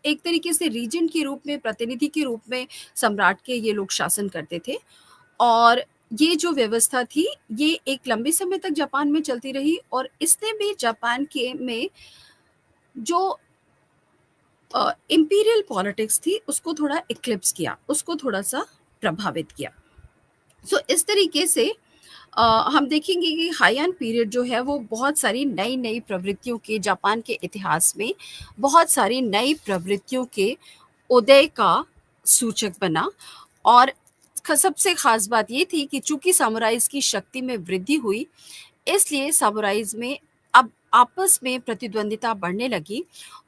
एक तरीके से रीजेंट के रूप में, प्रतिनिधि के रूप में सम्राट के ये लोग शासन करते थे। और ये जो व्यवस्था थी, ये एक लंबे समय तक जापान में चलती रही, और इसने भी जापान के में जो इंपीरियल पॉलिटिक्स थी उसको थोड़ा इक्लिप्स किया, उसको थोड़ा-सा प्रभावित किया। सो इस तरीके से अ, हम देखेंगे कि हाइयान पीरियड जो है वो बहुत सारी नई-नई प्रवृत्तियों के, जापान के इतिहास में बहुत सारी नई प्रवृत्तियों के उदय का सूचक बना। और सबसे खास बात ये थी कि चूंकि सामुराइज की शक्ति में वृद्धि हुई, इसलिए सामुराइज में अब आपस में प्रतिद्वंदिता बढ़ने लगी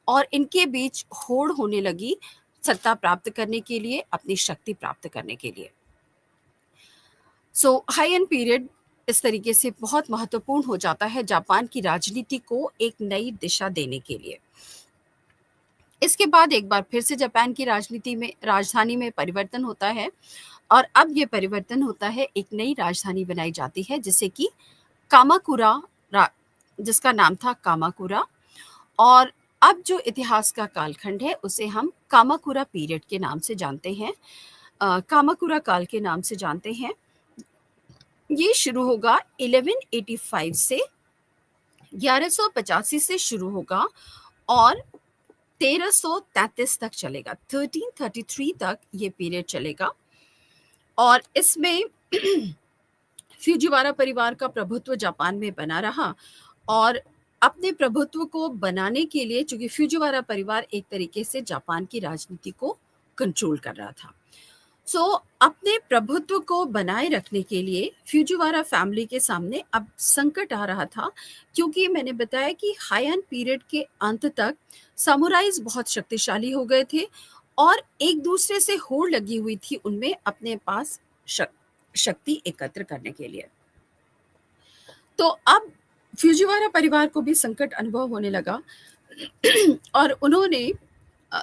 और इनके बीच होड़ होने लगी सत्ता प्राप्त करने के लिए, अपनी शक्ति प्राप्त करने के लिए। सो हाई एंड पीरियड इस तरीके से बहुत महत्वपूर्ण हो जाता है जापान की राजनीति को एक नई दिशा देने के लिए। इसके बाद एक बार फिर से जापान की राजधानी में परिवर्तन होता है, और अब ये परिवर्तन होता है, एक नई राजधानी बनाई जाती है जिसे कि कामाकुरा, जिसका नाम था कामाकुरा। और अब जो इतिहास का कालखंड है उसे हम कामाकुरा पीरियड के नाम से जानते हैं, कामाकुरा काल के नाम से जानते हैं। ये शुरू होगा 1185 से, 1185 से शुरू होगा और 1333 तक चलेगा, 1333 तक ये पीरियड चलेगा। और इसमें फ्यूजिवारा परिवार का प्रभुत्व जापान में बना रहा, और अपने प्रभुत्व को बनाने के लिए, चूंकि फ्यूजिवारा परिवार एक तरीके से जापान की राजनीति को कंट्रोल कर रहा था, सो अपने प्रभुत्व को बनाए रखने के लिए फ्यूजिवारा फैमिली के सामने अब संकट आ रहा था, क्योंकि मैंने बताया कि हाइयान पीरियड के अंत तक सामुराइज बहुत शक्तिशाली हो गए थे और एक दूसरे से होड़ लगी हुई थी उनमें अपने पास शक्ति एकत्र करने के लिए। तो अब फ्यूजिवारा परिवार को भी संकट अनुभव होने लगा और उन्होंने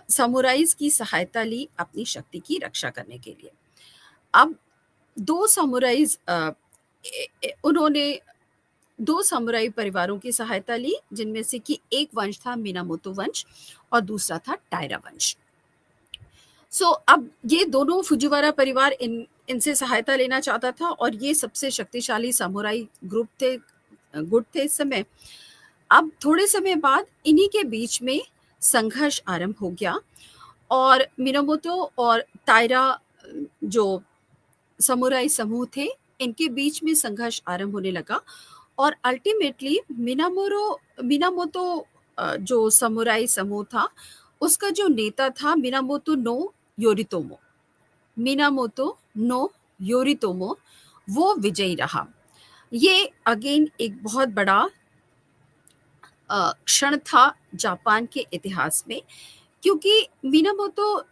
सामुराइज की सहायता ली अपनी शक्ति की रक्षा करने के लिए। अब दो सामुराइज उन्होंने दो सामुराई परिवारों की सहायता ली, जिनमें से कि एक वंश था मिनामोतो वंश और दूसरा था टायरा वंश। सो अब ये दोनों फुजिवारा परिवार इनसे सहायता लेना चाहता था, और ये सबसे शक्तिशाली सामुराई गुट थे इस समय। अब थोड़े समय बाद इन्हीं के बीच में संघर्ष आरंभ हो गया, और मिनामोतो और टायरा जो समुराई समूह थे, इनके बीच में संघर्ष आरंभ होने लगा, और अल्टीमेटली मिनामोतो जो समुराई समूह था, उसका जो नेता था मिनामोतो नो योरितोमो, वो विजयी रहा। ये अगेन एक बहुत बड़ा क्षण था जापान के इतिहास में, क्योंकि मिनामोतो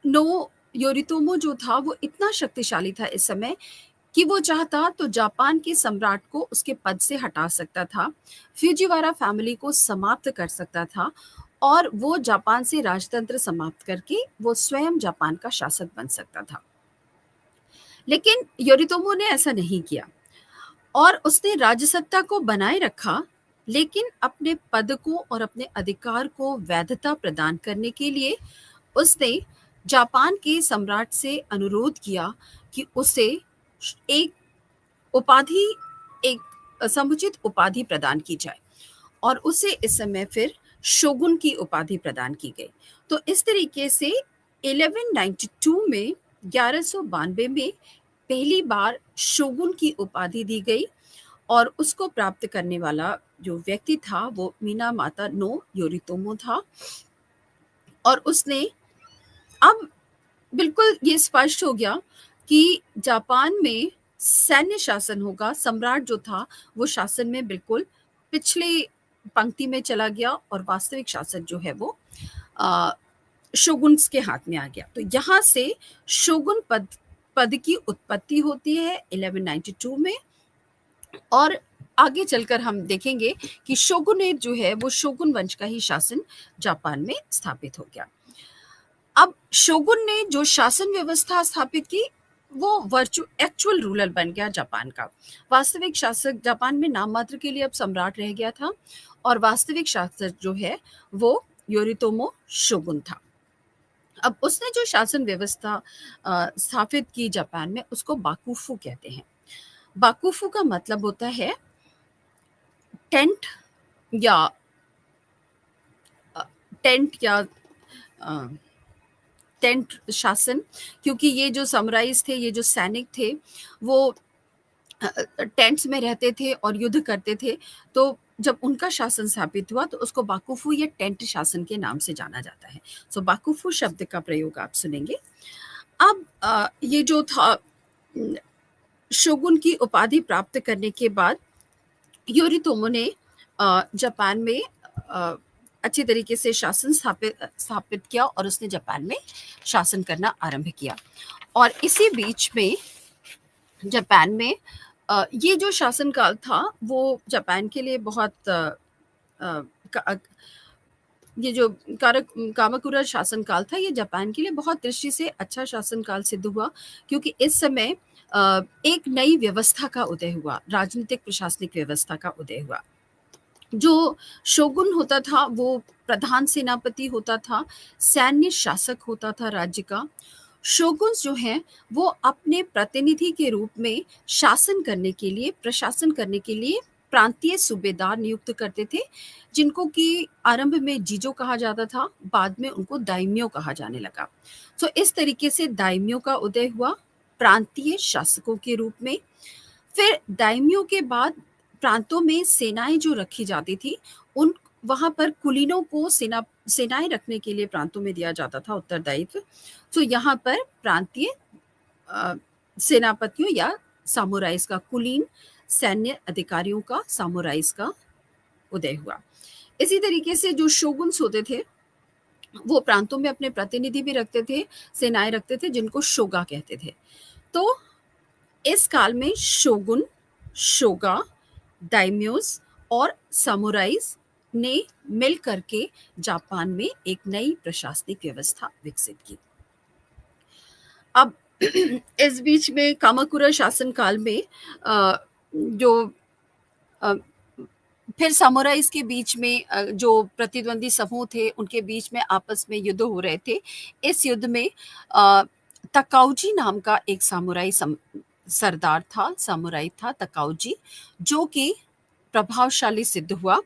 नो योरितोमो जो था वो इतना शक्तिशाली था इस समय कि वो चाहता तो जापान के सम्राट को उसके पद से हटा सकता था, फ्यूजिवारा फैमिली को समाप्त कर सकता था, और वो जापान से राजतंत्र समाप्त करके वो स्वयं जापान का शासक बन सकता था। लेकिन योरितोमो ने ऐसा नहीं किया और उसने राजसत्ता को बनाए रखा, लेकिन अपने पद को और अपने अधिकार को वैधता प्रदान करने के लिए उसने जापान के सम्राट से अनुरोध किया कि उसे एक उपाधि एक समुचित उपाधि प्रदान की जाए, और उसे इस समय फिर शोगुन की उपाधि प्रदान की गई। तो इस तरीके से 1192 में पहली बार शोगुन की उपाधि दी गई, और उसको प्राप्त करने वाला जो व्यक्ति था वो मिनामाता नो योरितोमो था। और उसने अब बिल्कुल ये स्पष्ट हो गया कि जापान में सैन्य शासन होगा, सम्राट जो था वो शासन में बिल्कुल पिछले पंक्ति में चला गया, और वास्तविक शासन जो है वो शोगुन्स के हाथ में आ गया। तो यहाँ से शोगुन पद की उत्पत्ति होती है 1192 में, और आगे चलकर हम देखेंगे कि शोगुनेट जो है वो शोगुन वंश का ही शासन जापान में स्थापित हो गया। अब शोगुन ने जो शासन व्यवस्था स्थापित की वो एक्चुअल रूलर बन गया जापान का। वास्तविक शासक जापान में नाम मात्र के लिए अब सम्राट रह गया था और वास्तविक शासक जो है वो योरितोमो शोगुन था। अब उसने जो शासन व्यवस्था स्थापित की जापान में उसको बाकुफू कहते हैं। बाकुफू का मतलब होता है टेंट या अ, टेंट या अ, टेंट शासन, क्योंकि ये जो समुराइज थे, ये जो सैनिक थे, वो टेंट्स में रहते थे और युद्ध करते थे। तो जब उनका शासन स्थापित हुआ तो उसको बाकुफू या टेंट शासन के नाम से जाना जाता है। सो बाकुफू शब्द का प्रयोग आप सुनेंगे। अब ये जो था शोगुन की उपाधि प्राप्त करने के बाद योरितोमो ने जापान में अच्छी तरीके से शासन स्थापित किया और उसने जापान में शासन करना आरंभ किया। और इसी बीच में जापान में ये जो शासनकाल था वो जापान के लिए बहुत ये जो कामाकुरा शासनकाल था ये जापान के लिए बहुत दृष्टि से अच्छा शासनकाल सिद्ध हुआ, क्योंकि इस समय एक नई व्यवस्था का उदय हुआ, राजनीतिक प्रशासनिक व्यवस्था का उदय हुआ। जो शोगुन होता था वो प्रधान सेनापति होता था, सैन्य शासक होता था राज्य का। शोगुन्स जो हैं वो अपने प्रतिनिधि के रूप में शासन करने के लिए, प्रशासन करने के लिए प्रांतीय सूबेदार नियुक्त करते थे, जिनको कि आरंभ में जीजो कहा जाता था, बाद में उनको दाइम्यो कहा जाने लगा। तो इस तरीके से दाइम्यो का उदय हुआ प्रांतीय शासकों के रूप में। फिर दाइम्यो के बाद प्रांतों में सेनाएं जो रखी जाती थी उन वहां पर कुलीनों को सेनाएं रखने के लिए प्रांतों में दिया जाता था उत्तरदायित्व। तो यहाँ पर प्रांतीय अ, सेनापतियों या सामुराइज का, कुलीन सैन्य अधिकारियों का, सामुराइज का उदय हुआ। इसी तरीके से जो शोगुन्स होते थे वो प्रांतों में अपने प्रतिनिधि भी रखते थे, सेनाएं रखते थे, जिनको शोगा कहते थे। तो इस काल में शोगुन, शोगा, दाइम्योस और सामुराइज ने मिल करके जापान में एक नई प्रशासनिक व्यवस्था विकसित की। अब इस बीच में कामाकुरा शासन काल में जो अ, फिर सामुराइज के बीच में जो प्रतिद्वंदी समूह थे उनके बीच में आपस में युद्ध हो रहे थे। इस युद्ध में तकाउजी नाम का एक सरदार था, सामुराई था तकाउजी, जो कि प्रभावशाली सिद्ध हुआ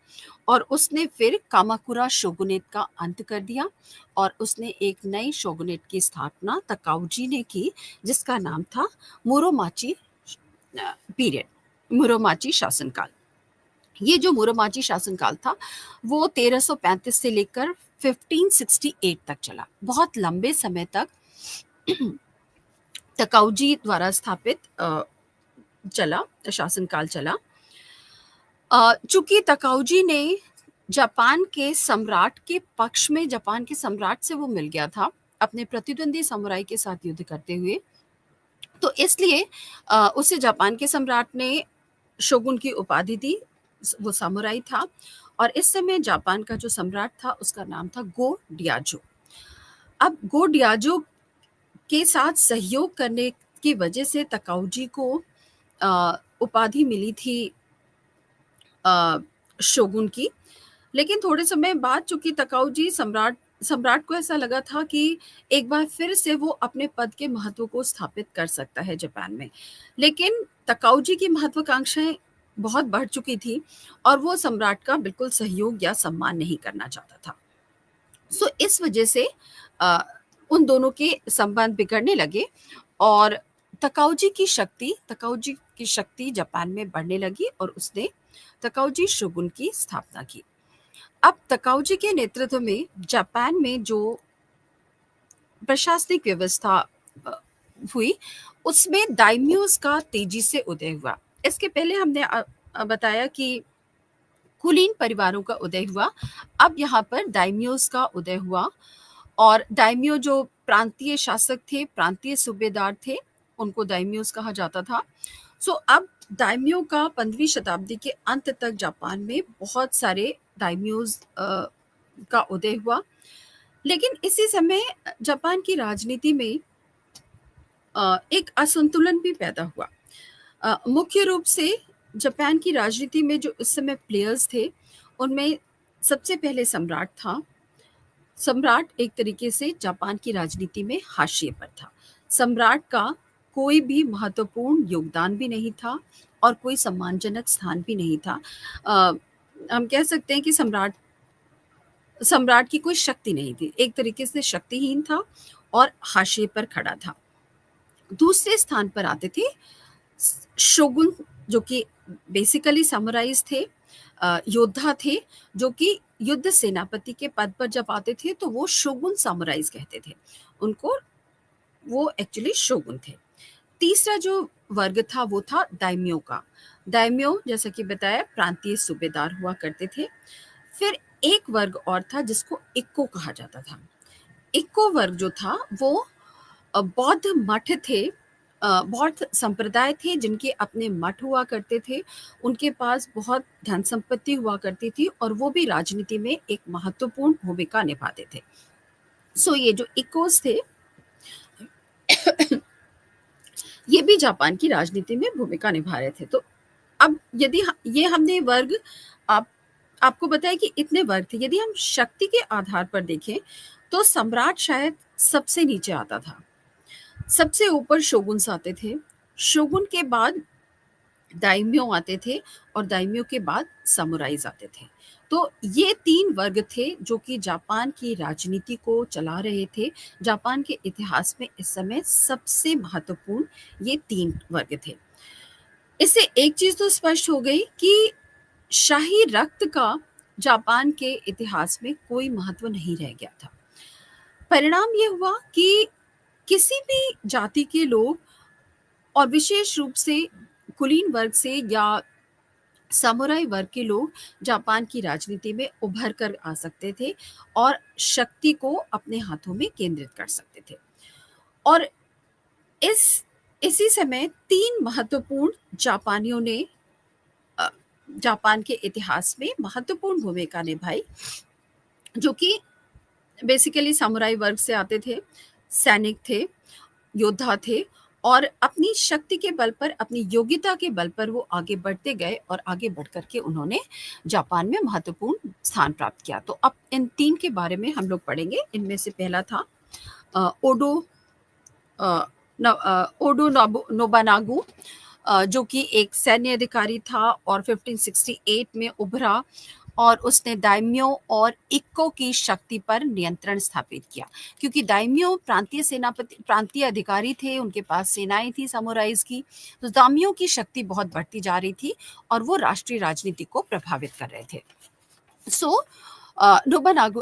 और उसने फिर कामाकुरा शोगुनेट का अंत कर दिया और उसने एक नई शोगुनेट की स्थापना तकाउजी ने की, जिसका नाम था मुरोमाची पीरियड, मुरोमाची शासनकाल। ये जो मुरोमाची शासनकाल था वो 1335 से लेकर 1568 तक चला। बहुत लंबे समय तक तकाउजी द्वारा स्थापित चला, शासनकाल चला। चूंकि तकाउजी ने जापान के सम्राट के पक्ष में, जापान के सम्राट से वो मिल गया था अपने प्रतिद्वंदी समुराई के साथ युद्ध करते हुए, तो इसलिए उसे जापान के सम्राट ने शोगुन की उपाधि दी। वो सामुराई था और इस समय जापान का जो सम्राट था उसका नाम था गो डियाजो। अब गो डियाजो के साथ सहयोग करने की वजह से तकाउजी को उपाधि मिली थी शोगुन की। लेकिन थोड़े समय बाद चूंकि तकाउजी सम्राट को ऐसा लगा था कि एक बार फिर से वो अपने पद के महत्व को स्थापित कर सकता है जापान में, लेकिन तकाउजी की महत्वाकांक्षाएं बहुत बढ़ चुकी थी और वो सम्राट का बिल्कुल सहयोग या सम्मान नहीं करना चाहता था। सो इस वजह से अ, उन दोनों के संबंध बिगड़ने लगे और तकाउजी की शक्ति जापान में बढ़ने लगी और उसने तकाउजी शोगुन की स्थापना की। अब तकाउजी के नेतृत्व में जापान में जो प्रशासनिक व्यवस्था अ, हुई उसमें दाइम्योस का तेजी से उदय हुआ। इसके पहले हमने बताया कि कुलीन परिवारों का उदय हुआ। अब यहाँ पर दाइम्योस का उदय हुआ और दाइम्यो जो प्रांतीय शासक थे, प्रांतीय सूबेदार थे, उनको दाइम्योस कहा जाता था। सो अब दाइम्यो का 15वीं शताब्दी के अंत तक जापान में बहुत सारे दाइम्योस का उदय हुआ। लेकिन इसी समय जापान की राजनीति में एक असंतुलन भी पैदा हुआ। मुख्य रूप से जापान की राजनीति में जो उस समय प्लेयर्स थे, उनमें सबसे पहले सम्राट था। सम्राट एक तरीके से जापान की राजनीति में हाशिए पर था। सम्राट का कोई भी महत्वपूर्ण योगदान भी नहीं था और कोई सम्मानजनक स्थान भी नहीं था। अ, हम कह सकते हैं कि सम्राट सम्राट की कोई शक्ति नहीं थी। एक तरीके से शक्तिहीन था और हाशिए पर खड़ा था। दूसरे स्थान पर आते थे शोगुन, जो कि बेसिकली समुराइज थे, योद्धा थे, जो कि युद्ध सेनापति के पद पर जब आते थे तो वो शोगुन समुराइज कहते थे उनको। वो एक्चुअली शोगुन थे। तीसरा जो वर्ग था वो था दाइम्यो का। दाइम्यो जैसा कि बताया प्रांतीय सूबेदार हुआ करते थे। फिर एक वर्ग और था जिसको इक्को कहा जाता था। इक्को वर्ग जो था वो बौद्ध मठ थे, बौद्ध संप्रदाय थे जिनके अपने मठ हुआ करते थे। उनके पास बहुत धन संपत्ति हुआ करती थी और वो भी राजनीति में एक महत्वपूर्ण भूमिका निभाते थे। सो ये जो इकोस थे ये भी जापान की राजनीति में भूमिका निभा रहे थे। तो अब यदि ये हमने वर्ग आप आपको बताया कि इतने वर्ग थे। यदि हम शक्ति के आधार पर देखें तो सम्राट शायद सबसे नीचे आता था। सबसे ऊपर शोगुन्स आते थे। शोगुन के बाद दाइम्यो आते थे और दाइम्यो के बाद समुराइज आते थे। तो ये 3 वर्ग थे जो कि जापान की राजनीति को चला रहे थे। जापान के इतिहास में इस समय सबसे महत्वपूर्ण ये 3 वर्ग थे। इससे एक चीज़ तो स्पष्ट हो गई कि शाही रक्त का जापान के इतिहास में कोई महत्व नहीं रह गया था। परिणाम ये हुआ कि किसी भी जाति के लोग और विशेष रूप से कुलीन वर्ग से या समुराई वर्ग के लोग जापान की राजनीति में उभर कर आ सकते थे और शक्ति को अपने हाथों में केंद्रित कर सकते थे। और इसी समय 3 महत्वपूर्ण जापानियों ने अ, जापान के इतिहास में महत्वपूर्ण भूमिका निभाई, जो कि बेसिकली समुराई वर्ग से आते थे, सैनिक थे, योद्धा थे और अपनी शक्ति के बल पर, अपनी योग्यता के बल पर वो आगे बढ़ते गए और आगे बढ़ कर के उन्होंने जापान में महत्वपूर्ण स्थान प्राप्त किया। तो अब इन 3 के बारे में हम लोग पढ़ेंगे। इनमें से पहला था ओडो ओडो नोबुनागु, जो कि एक सैन्य अधिकारी था और 1568 में उभरा और उसने दाइम्यो और इक्को की शक्ति पर नियंत्रण स्थापित किया। क्योंकि दाइम्यो प्रांतीय अधिकारी थे, उनके पास सेनाएं थी समुराइज की, तो दाइम्यो की शक्ति बहुत बढ़ती जा रही थी और वो राष्ट्रीय राजनीति को प्रभावित कर रहे थे। सो नोबुनागु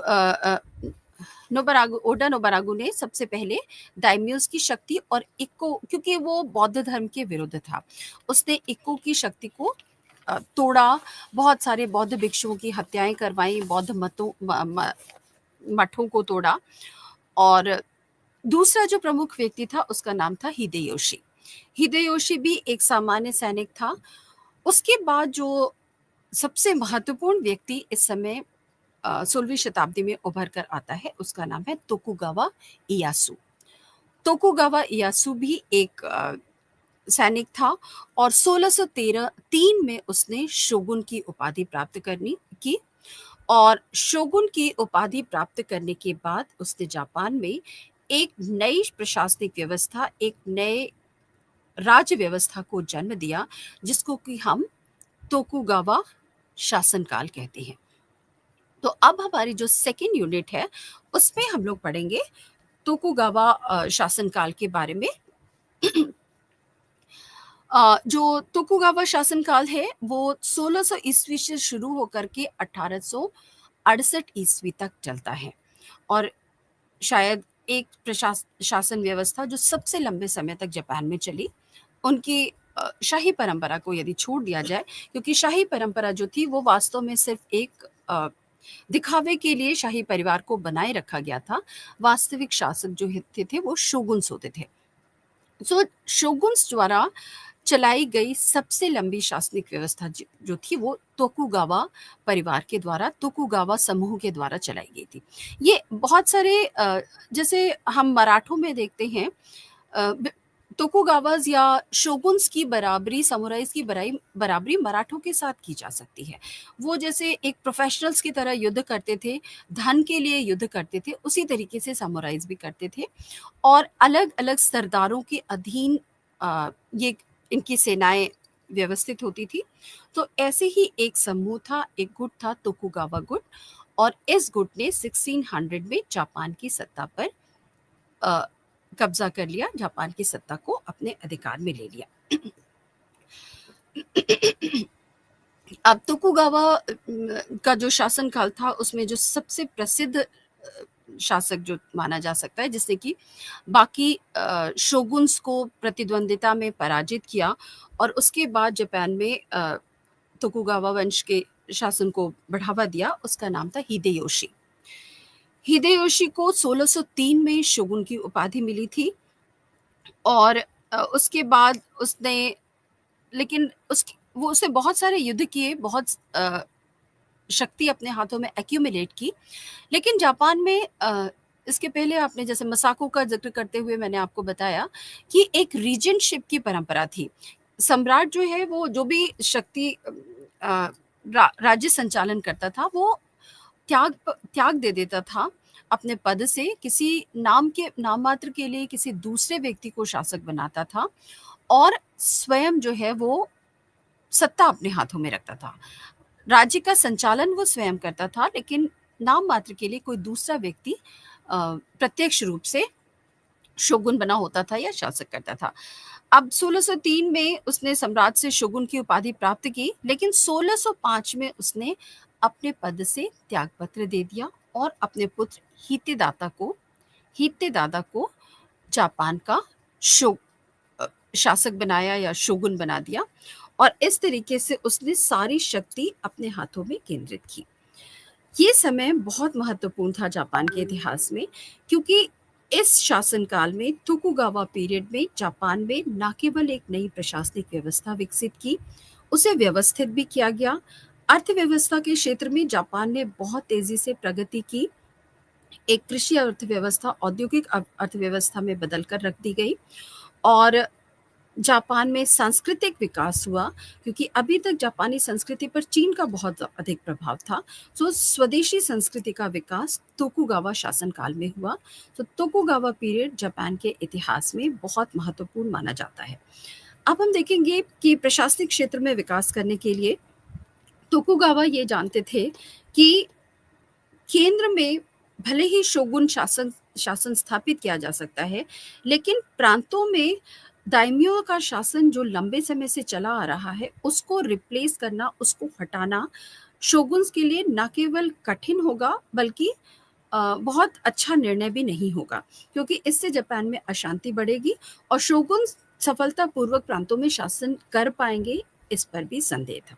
ओडा नोबुनागु ने सबसे पहले दाइम्योस की शक्ति और इक्को, क्योंकि वो बौद्ध धर्म के विरुद्ध था, उसने इक्को की शक्ति को तोड़ा। बहुत सारे बौद्ध भिक्षुओं की हत्याएं करवाई, बौद्ध मठों को तोड़ा। और दूसरा जो प्रमुख व्यक्ति था उसका नाम था हिदेयोशी। हिदेयोशी भी एक सामान्य सैनिक था। उसके बाद जो सबसे महत्वपूर्ण व्यक्ति इस समय 16वीं शताब्दी में उभर कर आता है उसका नाम है तोकुगावा इयासु। तोकुगावा इयासु भी एक सैनिक था और 1613 में उसने शोगुन की उपाधि प्राप्त करनी की। और शोगुन की उपाधि प्राप्त करने के बाद उसने जापान में एक नई प्रशासनिक व्यवस्था, एक नए राज्य व्यवस्था को जन्म दिया, जिसको कि हम तोकुगावा शासनकाल कहते हैं। तो अब हमारी जो सेकेंड यूनिट है उसमें हम लोग पढ़ेंगे तोकुगावा शासनकाल के बारे में। जो तोकुगावा शासनकाल है वो 1600 ईस्वी से शुरू होकर के 1868 ईस्वी तक चलता है और शायद एक शासन व्यवस्था जो सबसे लंबे समय तक जापान में चली। उनकी शाही परंपरा को यदि छोड़ दिया जाए, क्योंकि शाही परंपरा जो थी वो वास्तव में सिर्फ एक दिखावे के लिए शाही परिवार को बनाए रखा गया था। वास्तविक शासक जो थे वो शोगुन्स होते थे। शोगुन्स द्वारा चलाई गई सबसे लंबी शासनिक व्यवस्था जो थी वो तोकुगावा परिवार के द्वारा, तोकुगावा समूह के द्वारा चलाई गई थी। ये बहुत सारे जैसे हम मराठों में देखते हैं, तोकुगावाज़ या शोगुन्स की बराबरी, समुराइज़ की बराबरी मराठों के साथ की जा सकती है। वो जैसे एक प्रोफ़ेशनल्स की तरह युद्ध करते थे, धन के लिए युद्ध करते थे, उसी तरीके से समुराइज़ भी करते थे और अलग-अलग सरदारों के अधीन ये इनकी सेनाएँ व्यवस्थित होती थी। तो ऐसे ही एक समूह था, एक गुट था तोकुगावा गुट, और इस गुट ने 1600 में जापान की सत्ता पर अ, कब्ज़ा कर लिया, जापान की सत्ता को अपने अधिकार में ले लिया। अब तोकुगावा का जो शासनकाल था उसमें जो सबसे प्रसिद्ध शासक जो माना जा सकता है, जिसने कि बाकी शोगुन्स को प्रतिद्वंदिता में पराजित किया और उसके बाद जापान में तोकुगावा वंश के शासन को बढ़ावा दिया, उसका नाम था हिदेयोशी। हिदेयोशी को 1603 में शोगुन की उपाधि मिली थी और उसके बाद उसने, लेकिन वो उसने बहुत सारे युद्ध किए, बहुत शक्ति अपने हाथों में एक्यूमुलेट की, लेकिन जापान में इसके पहले आपने जैसे मसाको का ज़िक्र करते हुए मैंने आपको बताया कि एक रीजेंटशिप की परंपरा थी। सम्राट जो है वो जो भी शक्ति राज्य संचालन करता था वो त्याग दे देता था अपने पद से, किसी नाम मात्र के लिए किसी दूसरे व्यक्ति को शासक बनाता था और स्वयं जो है वो सत्ता अपने हाथों में रखता था। राज्य का संचालन वो स्वयं करता था, लेकिन नाम मात्र के लिए कोई दूसरा व्यक्ति प्रत्यक्ष रूप से शोगुन बना होता था या शासक करता था। अब 1603 में उसने सम्राट से शोगुन की उपाधि प्राप्त की, लेकिन 1605 में उसने अपने पद से त्यागपत्र दे दिया और अपने पुत्र हित्तेदादा को जापान का शासक बनाया या शोगुन बना दिया और इस तरीके से उसने सारी शक्ति अपने हाथों में केंद्रित की। ये समय बहुत महत्वपूर्ण था जापान के इतिहास में, क्योंकि इस शासनकाल में तोकुगावा पीरियड में जापान में न केवल एक नई प्रशासनिक व्यवस्था विकसित की, उसे व्यवस्थित भी किया गया। अर्थव्यवस्था के क्षेत्र में जापान ने बहुत तेजी से प्रगति की। एक कृषि अर्थव्यवस्था औद्योगिक अर्थव्यवस्था में बदलकर रख दी गई और जापान में सांस्कृतिक विकास हुआ, क्योंकि अभी तक जापानी संस्कृति पर चीन का बहुत अधिक प्रभाव था। तो स्वदेशी संस्कृति का विकास तोकुगावा शासनकाल में हुआ। तो तोकुगावा पीरियड जापान के इतिहास में बहुत महत्वपूर्ण माना जाता है। अब हम देखेंगे कि प्रशासनिक क्षेत्र में विकास करने के लिए तोकुगावा ये जानते थे कि केंद्र में भले ही शोगुन शासन स्थापित किया जा सकता है, लेकिन प्रांतों में दाइम्यो का शासन जो लंबे समय से चला आ रहा है, उसको रिप्लेस करना, उसको हटाना शोगुन्स के लिए न केवल कठिन होगा, बल्कि बहुत अच्छा निर्णय भी नहीं होगा, क्योंकि इससे जापान में अशांति बढ़ेगी और शोगुन सफलतापूर्वक प्रांतों में शासन कर पाएंगे, इस पर भी संदेह था।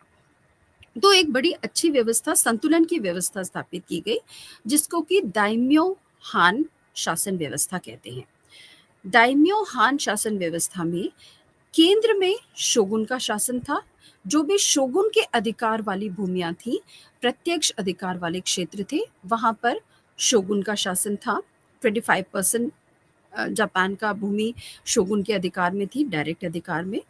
तो एक बड़ी अच्छी व्यवस्था, संतुलन की व्यवस्था स्थापित की गई, जिसको कि दाइम्यो हान शासन व्यवस्था कहते हैं। दाइम्यो हान शासन व्यवस्था में केंद्र में शोगुन का शासन था। जो भी शोगुन के अधिकार वाली भूमियां थी, प्रत्यक्ष अधिकार वाले क्षेत्र थे, वहां पर शोगुन का शासन था। 25% जापान का भूमि शोगुन के अधिकार में थी, डायरेक्ट अधिकार में।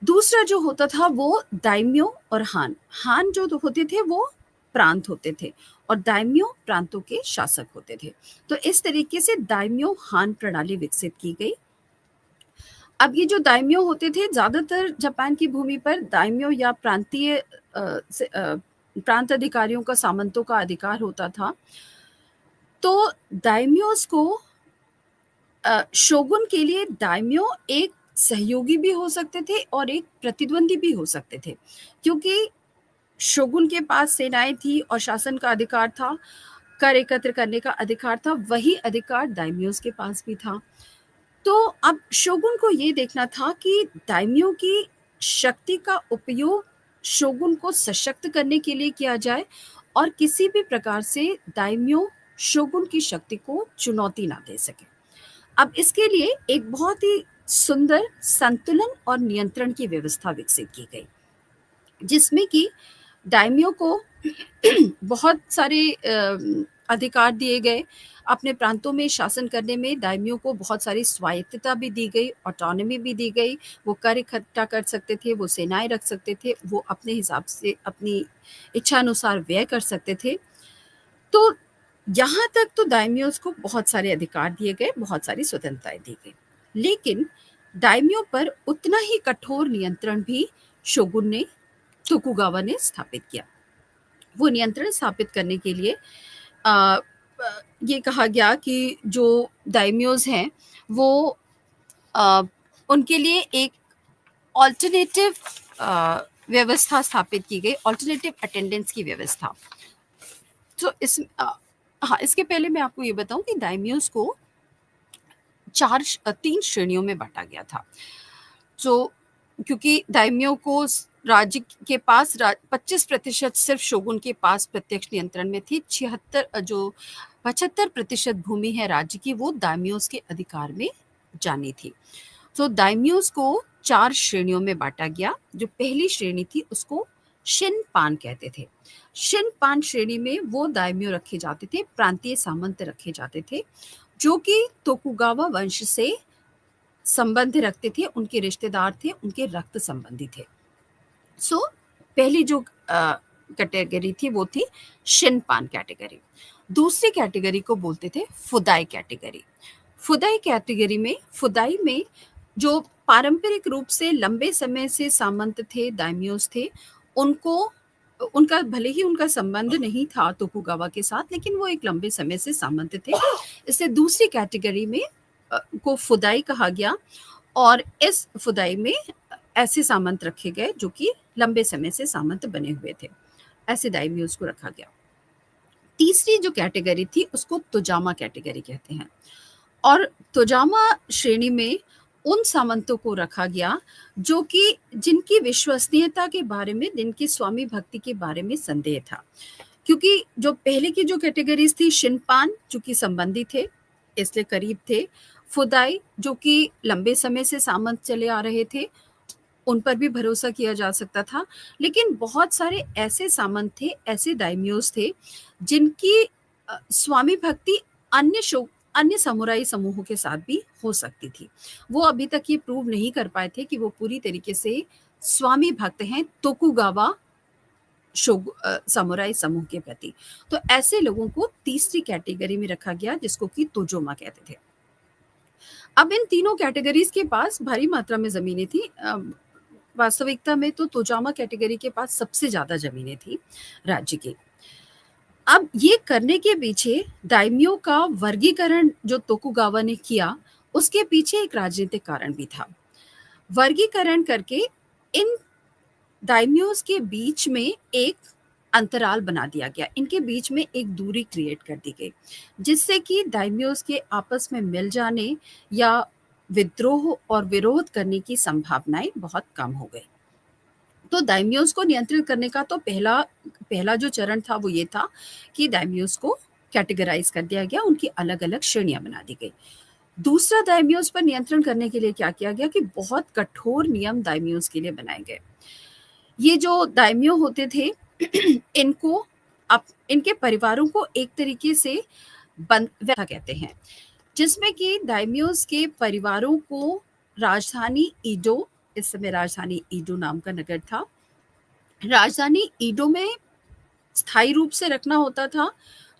दूसरा जो होता था वो दाइम्यो और हान जो होते थे वो प्रांत होते थे और दाइम्यो प्रांतों के शासक होते थे। तो इस तरीके से दाइम्यो हान प्रणाली विकसित की गई। अब ये जो दाइम्यो होते थे, ज्यादातर जापान की भूमि पर दाइम्यो या प्रांत अधिकारियों का, सामंतों का अधिकार होता था। तो दाइम्योस को शोगुन के लिए दाइम्यो एक सहयोगी भी हो सकते थे और एक प्रतिद्वंदी भी हो सकते थे, क्योंकि शोगुन के पास सेनाएं थी और शासन का अधिकार था, कर एकत्र करने का अधिकार था, वही अधिकार दाइम्योस के पास भी था। तो अब शोगुन को ये देखना था कि दाइम्यो की शक्ति का उपयोग शोगुन को सशक्त करने के लिए किया जाए और किसी भी प्रकार से दाइम्यो शोगुन की शक्ति को चुनौती ना दे सके। अब इसके लिए एक बहुत ही सुंदर संतुलन और नियंत्रण की व्यवस्था विकसित की गई, जिसमें कि दाइम्यो को बहुत सारे अधिकार दिए गए। अपने प्रांतों में शासन करने में दाइम्यो को बहुत सारी स्वायत्तता भी दी गई, ऑटोनॉमी भी दी गई। वो कर इकट्ठा कर सकते थे, वो सेनाएँ रख सकते थे, वो अपने हिसाब से अपनी इच्छानुसार व्यय कर सकते थे। तो यहाँ तक तो दाइम्योज़ को बहुत सारे अधिकार दिए गए, बहुत सारी स्वतंत्रताएँ दी गई। लेकिन दाइम्यो पर उतना ही कठोर नियंत्रण भी शोगुन ने तोकुगावा ने स्थापित किया। वो नियंत्रण स्थापित करने के लिए अ, ये कहा गया कि जो दाइम्योज़ हैं वो अ, उनके लिए एक अल्टरनेटिव व्यवस्था स्थापित की गई, अल्टरनेटिव अटेंडेंस की व्यवस्था। तो हाँ, इसके पहले मैं आपको ये बताऊँ कि दाइम्योज़ को 3 श्रेणियों में बाँटा गया था। तो क्योंकि दाइम्यो को राज्य के पास 25% सिर्फ शोगुन के पास प्रत्यक्ष नियंत्रण में थी। 75% भूमि है राज्य की, वो दाइम्योस के अधिकार में जानी थी। तो दाइम्योस को 4 श्रेणियों में बांटा गया। जो पहली श्रेणी थी उसको शिनपान कहते थे। शिनपान श्रेणी में वो दाइम्यो रखे जाते थे, प्रांतीय सामंत रखे जाते थे, जो कि तोकुगावा वंश से संबंध रखते थे, उनके रिश्तेदार थे, उनके रक्त संबंधी थे। सो पहली जो कैटेगरी थी वो थी शिनपान कैटेगरी। दूसरी कैटेगरी को बोलते थे फुदाई कैटेगरी। फुदाई में जो पारंपरिक रूप से लंबे समय से सामंत थे, दाइम्योस थे, उनका भले ही उनका संबंध नहीं था तोकुगावा के साथ, लेकिन वो एक लंबे समय से सामंत थे। इससे दूसरी कैटेगरी में को फुदाई कहा गया, और इस फुदाई में ऐसे सामंत रखे गए जो कि लंबे समय से सामंत बने हुए थे। ऐसे दाइम्योस को रखा गया। तीसरी जो कैटेगरी थी उसको तोजामा कैटेगरी कहते हैं, और तोजामा श्रेणी में उन सामंतों को रखा गया जो कि जिनकी विश्वसनीयता के बारे में, जिनकी स्वामी भक्ति के बारे में संदेह था। क्योंकि जो पहले की जो कैटेगरीज थी, शिनपान जो कि संबंधी थे इसलिए करीब थे, फुदाई जो कि लंबे समय से सामंत चले आ रहे थे, उन पर भी भरोसा किया जा सकता था। लेकिन बहुत सारे ऐसे सामंत थे, ऐसे दाइम्योस थे जिनकी स्वामी भक्ति अन्य समुराई समूहों के साथ भी हो सकती थी। वो अभी तक ये प्रूव नहीं कर पाए थे कि वो पूरी तरीके से स्वामी भक्त हैं तोकुगावा समुराई समूह के प्रति। तो ऐसे लोगों को तीसरी कैटेगरी में रखा गया, जिसको कि तोजोमा कहते थे। अब इन तीनों कैटेगरीज के पास भारी मात्रा में जमीनें थी। वास्तविकता में तो तोजामा कैटेगरी के पास सबसे ज्यादा जमीनें थी राज्य की। अब ये करने के पीछे दाइम्यो का वर्गीकरण जो तोकुगावा ने किया, उसके पीछे एक राजनीतिक कारण भी था। वर्गीकरण करके इन दाइम्योस के बीच में एक अंतराल बना दिया गया, इनके बीच में एक दूरी क्रिएट कर दी गई, जिससे कि दाइम्योस के आपस में मिल जाने या विद्रोह और विरोध करने की संभावनाएं बहुत कम हो गई। तो दाइम्योस को नियंत्रित करने का तो पहला जो चरण था वो ये था कि दाइम्योस को कैटेगराइज कर दिया गया, उनकी अलग अलग श्रेणियां बना दी गई। दूसरा, दाइम्योस पर नियंत्रण करने के लिए क्या किया गया कि बहुत कठोर नियम दाइम्योस के लिए बनाए गए। ये जो दाइम्यो होते थे इनको इनके परिवारों को एक तरीके से व्यवस्था कहते हैं, जिसमें कि दाइम्योस के परिवारों को राजधानी ईडो, इस समय राजधानी ईडो नाम का नगर था, राजधानी ईडो में स्थायी रूप से रखना होता था।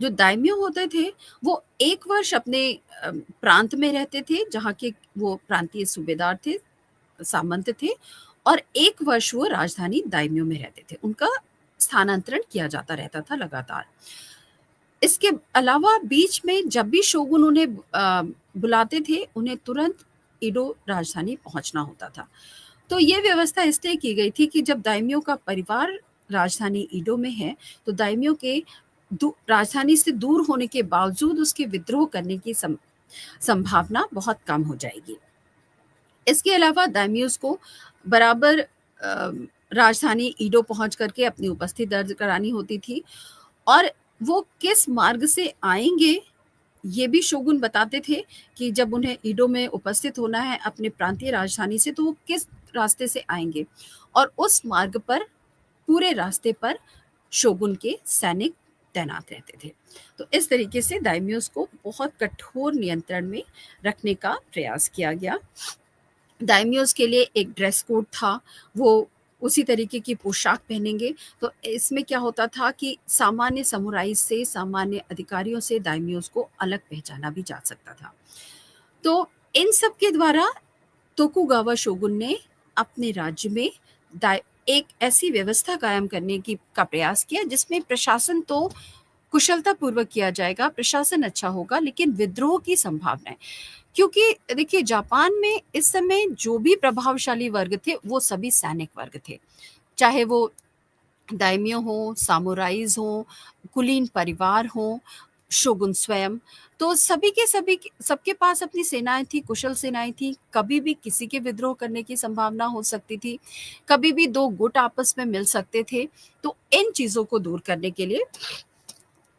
जो दाइम्यो होते थे वो 1 वर्ष अपने प्रांत में रहते थे, जहाँ के वो प्रांतीय सूबेदार थे, सामंत थे, और 1 वर्ष वो राजधानी दाइम्यो में रहते थे। उनका स्थानांतरण किया जाता रहता था लगातार। इसके अलावा बीच में जब भी शोगुन उन्हें बुलाते थे, उन्हें तुरंत ईडो राजधानी पहुंचना होता था। तो ये व्यवस्था इसलिए की गई थी कि जब दाइम्यो का परिवार राजधानी ईडो में है, तो दाइम्यो के राजधानी से दूर होने के बावजूद उसके विद्रोह करने की संभावना बहुत कम हो जाएगी। इसके अलावा दाइम्योस को बराबर राजधानी ईडो पहुंच करके अपनी उपस्थिति दर्ज करानी होती थी, और वो किस मार्ग से आएंगे ये भी शोगुन बताते थे कि जब उन्हें ईडो में उपस्थित होना है अपने प्रांतीय राजधानी से, तो वो किस रास्ते से आएँगे, और उस मार्ग पर, पूरे रास्ते पर शोगुन के सैनिक तैनात रहते थे। तो इस तरीके से दाइम्योस को बहुत कठोर नियंत्रण में रखने का प्रयास किया गया। दाइम्योस के लिए एक ड्रेस कोड था, वो उसी तरीके की पोशाक पहनेंगे। तो इसमें क्या होता था कि सामान्य समुराई से, सामान्य अधिकारियों से दाइम्योस को अलग पहचाना भी जा सकता था। तो इन सब के द्वारा तोकुगावा शोगुन ने अपने राज्य में एक ऐसी व्यवस्था कायम करने की का प्रयास किया जिसमें प्रशासन तो कुशलतापूर्वक किया जाएगा, प्रशासन अच्छा होगा, लेकिन विद्रोह की संभावना है। क्योंकि देखिए, जापान में इस समय जो भी प्रभावशाली वर्ग थे, वो सभी सैनिक वर्ग थे। चाहे वो दाइम्यो हों, सामुराइज़ हों, कुलीन परिवार हों, शोगुन स्वयं, तो सभी के सभी सबके पास अपनी सेनाएँ थी, कुशल सेनाएँ थी। कभी भी किसी के विद्रोह करने की संभावना हो सकती थी, कभी भी 2 गुट आपस में मिल सकते थे। तो इन चीज़ों को दूर करने के लिए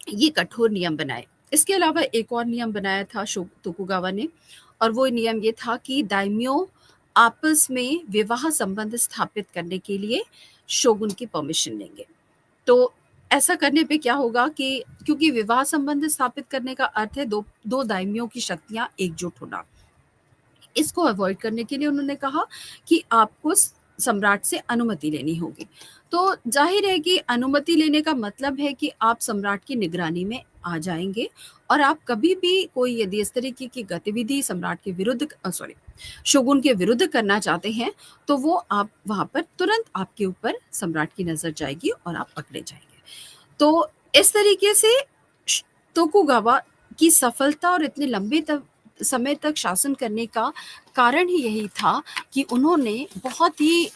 ये कठोर नियम बनाए। इसके अलावा एक और नियम बनाया था तोकुगावा ने, और वो नियम ये था कि दाइम्यो आपस में विवाह संबंध स्थापित करने के लिए शोगुन की परमिशन लेंगे। तो ऐसा करने पे क्या होगा कि क्योंकि विवाह संबंध स्थापित करने का अर्थ है दो दाइम्यों की शक्तियाँ एकजुट होना। इसको अवॉइड करने के लिए उन्होंने कहा कि आपको सम्राट से अनुमति लेनी होगी। तो जाहिर है कि अनुमति लेने का मतलब है कि आप सम्राट की निगरानी में आ जाएँगे, और आप कभी भी कोई यदि इस तरीके की गतिविधि सम्राट के विरुद्ध शोगुन के विरुद्ध करना चाहते हैं, तो वो आप वहाँ पर तुरंत आपके ऊपर सम्राट की नज़र जाएगी और आप पकड़े जाएँगे। तो इस तरीके से तोकुगावा की सफलता और इतने लंबे समय तक शासन करने का कारण ही यही था कि उन्होंने बहुत ही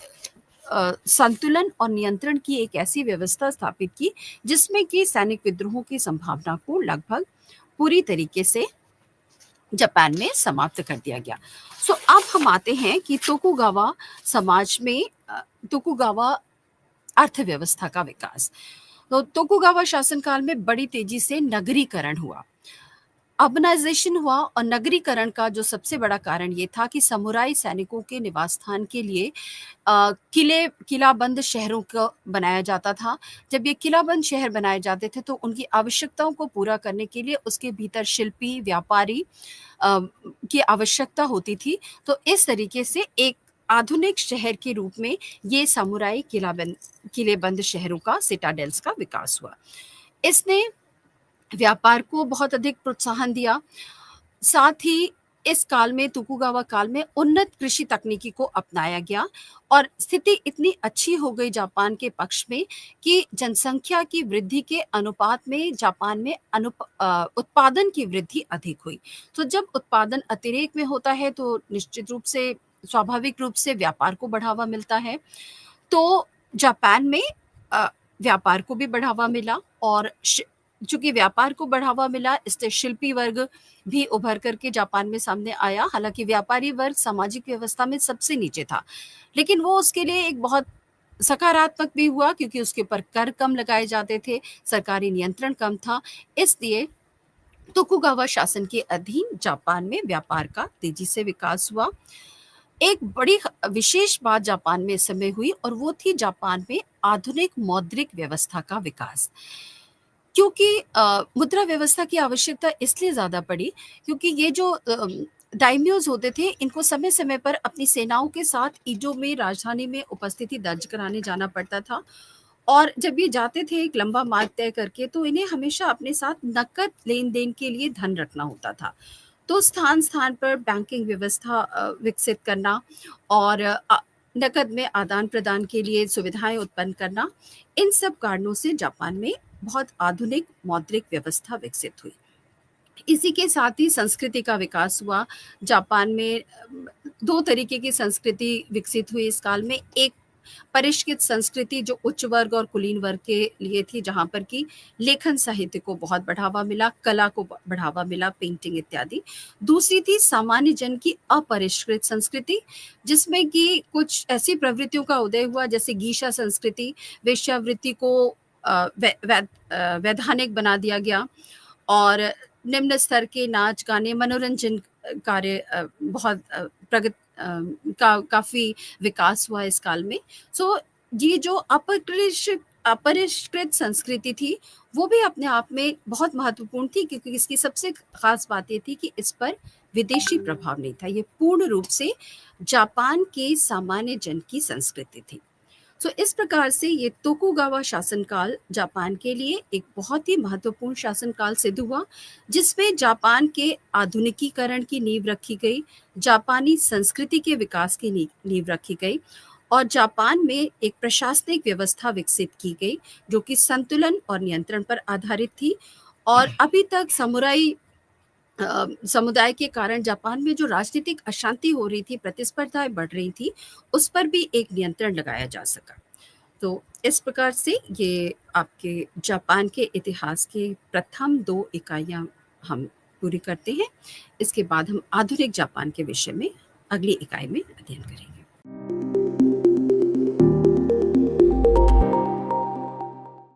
संतुलन और नियंत्रण की एक ऐसी व्यवस्था स्थापित की जिसमें कि सैनिक विद्रोहों की संभावना को लगभग पूरी तरीके से जापान में समाप्त कर दिया गया। अब हम आते हैं कि तोकुगावा समाज में तोकुगावा अर्थव्यवस्था का विकास। तो तोकुगावा शासनकाल में बड़ी तेजी से नगरीकरण हुआ, अर्बनाइजेशन हुआ, और नगरीकरण का जो सबसे बड़ा कारण ये था कि समुराई सैनिकों के निवास स्थान के लिए किलाबंद शहरों को बनाया जाता था। जब ये किलाबंद शहर बनाए जाते थे तो उनकी आवश्यकताओं को पूरा करने के लिए उसके भीतर शिल्पी, व्यापारी की आवश्यकता होती थी। तो इस तरीके से एक आधुनिक शहर के रूप में ये समुराई किलेबंद शहरों का, सिटाडेल्स का विकास हुआ। इसने व्यापार को बहुत अधिक प्रोत्साहन दिया। साथ ही इस काल में, तोकुगावा काल में, उन्नत कृषि तकनीकी को अपनाया गया, और स्थिति इतनी अच्छी हो गई जापान के पक्ष में कि जनसंख्या की वृद्धि के अनुपात में जापान में उत्पादन की वृद्धि अधिक हुई। तो जब उत्पादन अतिरेक में होता है तो निश्चित रूप से, स्वाभाविक रूप से व्यापार को बढ़ावा मिलता है। तो जापान में व्यापार को भी बढ़ावा मिला, और चूँकि व्यापार को बढ़ावा मिला, इससे शिल्पी वर्ग भी उभर करके जापान में सामने आया। हालाँकि व्यापारी वर्ग सामाजिक व्यवस्था में सबसे नीचे था, लेकिन वो उसके लिए एक बहुत सकारात्मक भी हुआ क्योंकि उसके ऊपर कर कम लगाए जाते थे, सरकारी नियंत्रण कम था। इसलिए तोकुगावा शासन के अधीन जापान में व्यापार का तेजी से विकास हुआ। एक बड़ी विशेष बात जापान में इस समय हुई, और वो थी जापान में आधुनिक मौद्रिक व्यवस्था का विकास। क्योंकि मुद्रा व्यवस्था की आवश्यकता इसलिए ज़्यादा पड़ी क्योंकि ये जो दाइम्योज़ होते थे, इनको समय-समय पर अपनी सेनाओं के साथ ईजो में, राजधानी में उपस्थिति दर्ज कराने जाना पड़ता था, और जब ये जाते थे एक लंबा मार्ग तय करके, तो इन्हें हमेशा अपने साथ नकद लेन-देन के लिए धन रखना होता था। तो स्थान-स्थान पर बैंकिंग व्यवस्था विकसित करना, और नकद में आदान-प्रदान के लिए सुविधाएँ उत्पन्न करना, इन सब कारणों से जापान में बहुत आधुनिक मौद्रिक व्यवस्था विकसित हुई। इसी के साथ ही संस्कृति का विकास हुआ। जापान में 2 तरीके की संस्कृति विकसित हुई इस काल में। एक परिष्कृत संस्कृति जो उच्च वर्ग और कुलीन वर्ग के लिए थी, जहाँ पर कि लेखन साहित्य को बहुत बढ़ावा मिला, कला को बढ़ावा मिला, पेंटिंग इत्यादि। दूसरी थी सामान्य जन की अपरिष्कृत संस्कृति, जिसमें कि कुछ ऐसी प्रवृत्तियों का उदय हुआ जैसे गीशा संस्कृति, वेश्यावृत्ति को वैधानिक बना दिया गया, और निम्न स्तर के नाच, गाने, मनोरंजन कार्य बहुत प्रगत काफ़ी विकास हुआ इस काल में। सो ये जो अपरिष्कृत संस्कृति थी, वो भी अपने आप में बहुत महत्वपूर्ण थी, क्योंकि इसकी सबसे ख़ास बात ये थी कि इस पर विदेशी प्रभाव नहीं था। ये पूर्ण रूप से जापान के सामान्य जन की संस्कृति थी। सो इस प्रकार से ये तोकुगावा शासनकाल जापान के लिए एक बहुत ही महत्वपूर्ण शासनकाल सिद्ध हुआ, जिसमें जापान के आधुनिकीकरण की नींव रखी गई, जापानी संस्कृति के विकास की नींव रखी गई और जापान में एक प्रशासनिक व्यवस्था विकसित की गई, जो कि संतुलन और नियंत्रण पर आधारित थी। और अभी तक समुदाय के कारण जापान में जो राजनीतिक अशांति हो रही थी, प्रतिस्पर्धाएं बढ़ रही थी, उस पर भी एक नियंत्रण लगाया जा सका। तो इस प्रकार से ये आपके जापान के इतिहास के प्रथम 2 इकाइयाँ हम पूरी करते हैं। इसके बाद हम आधुनिक जापान के विषय में अगली इकाई में अध्ययन करेंगे।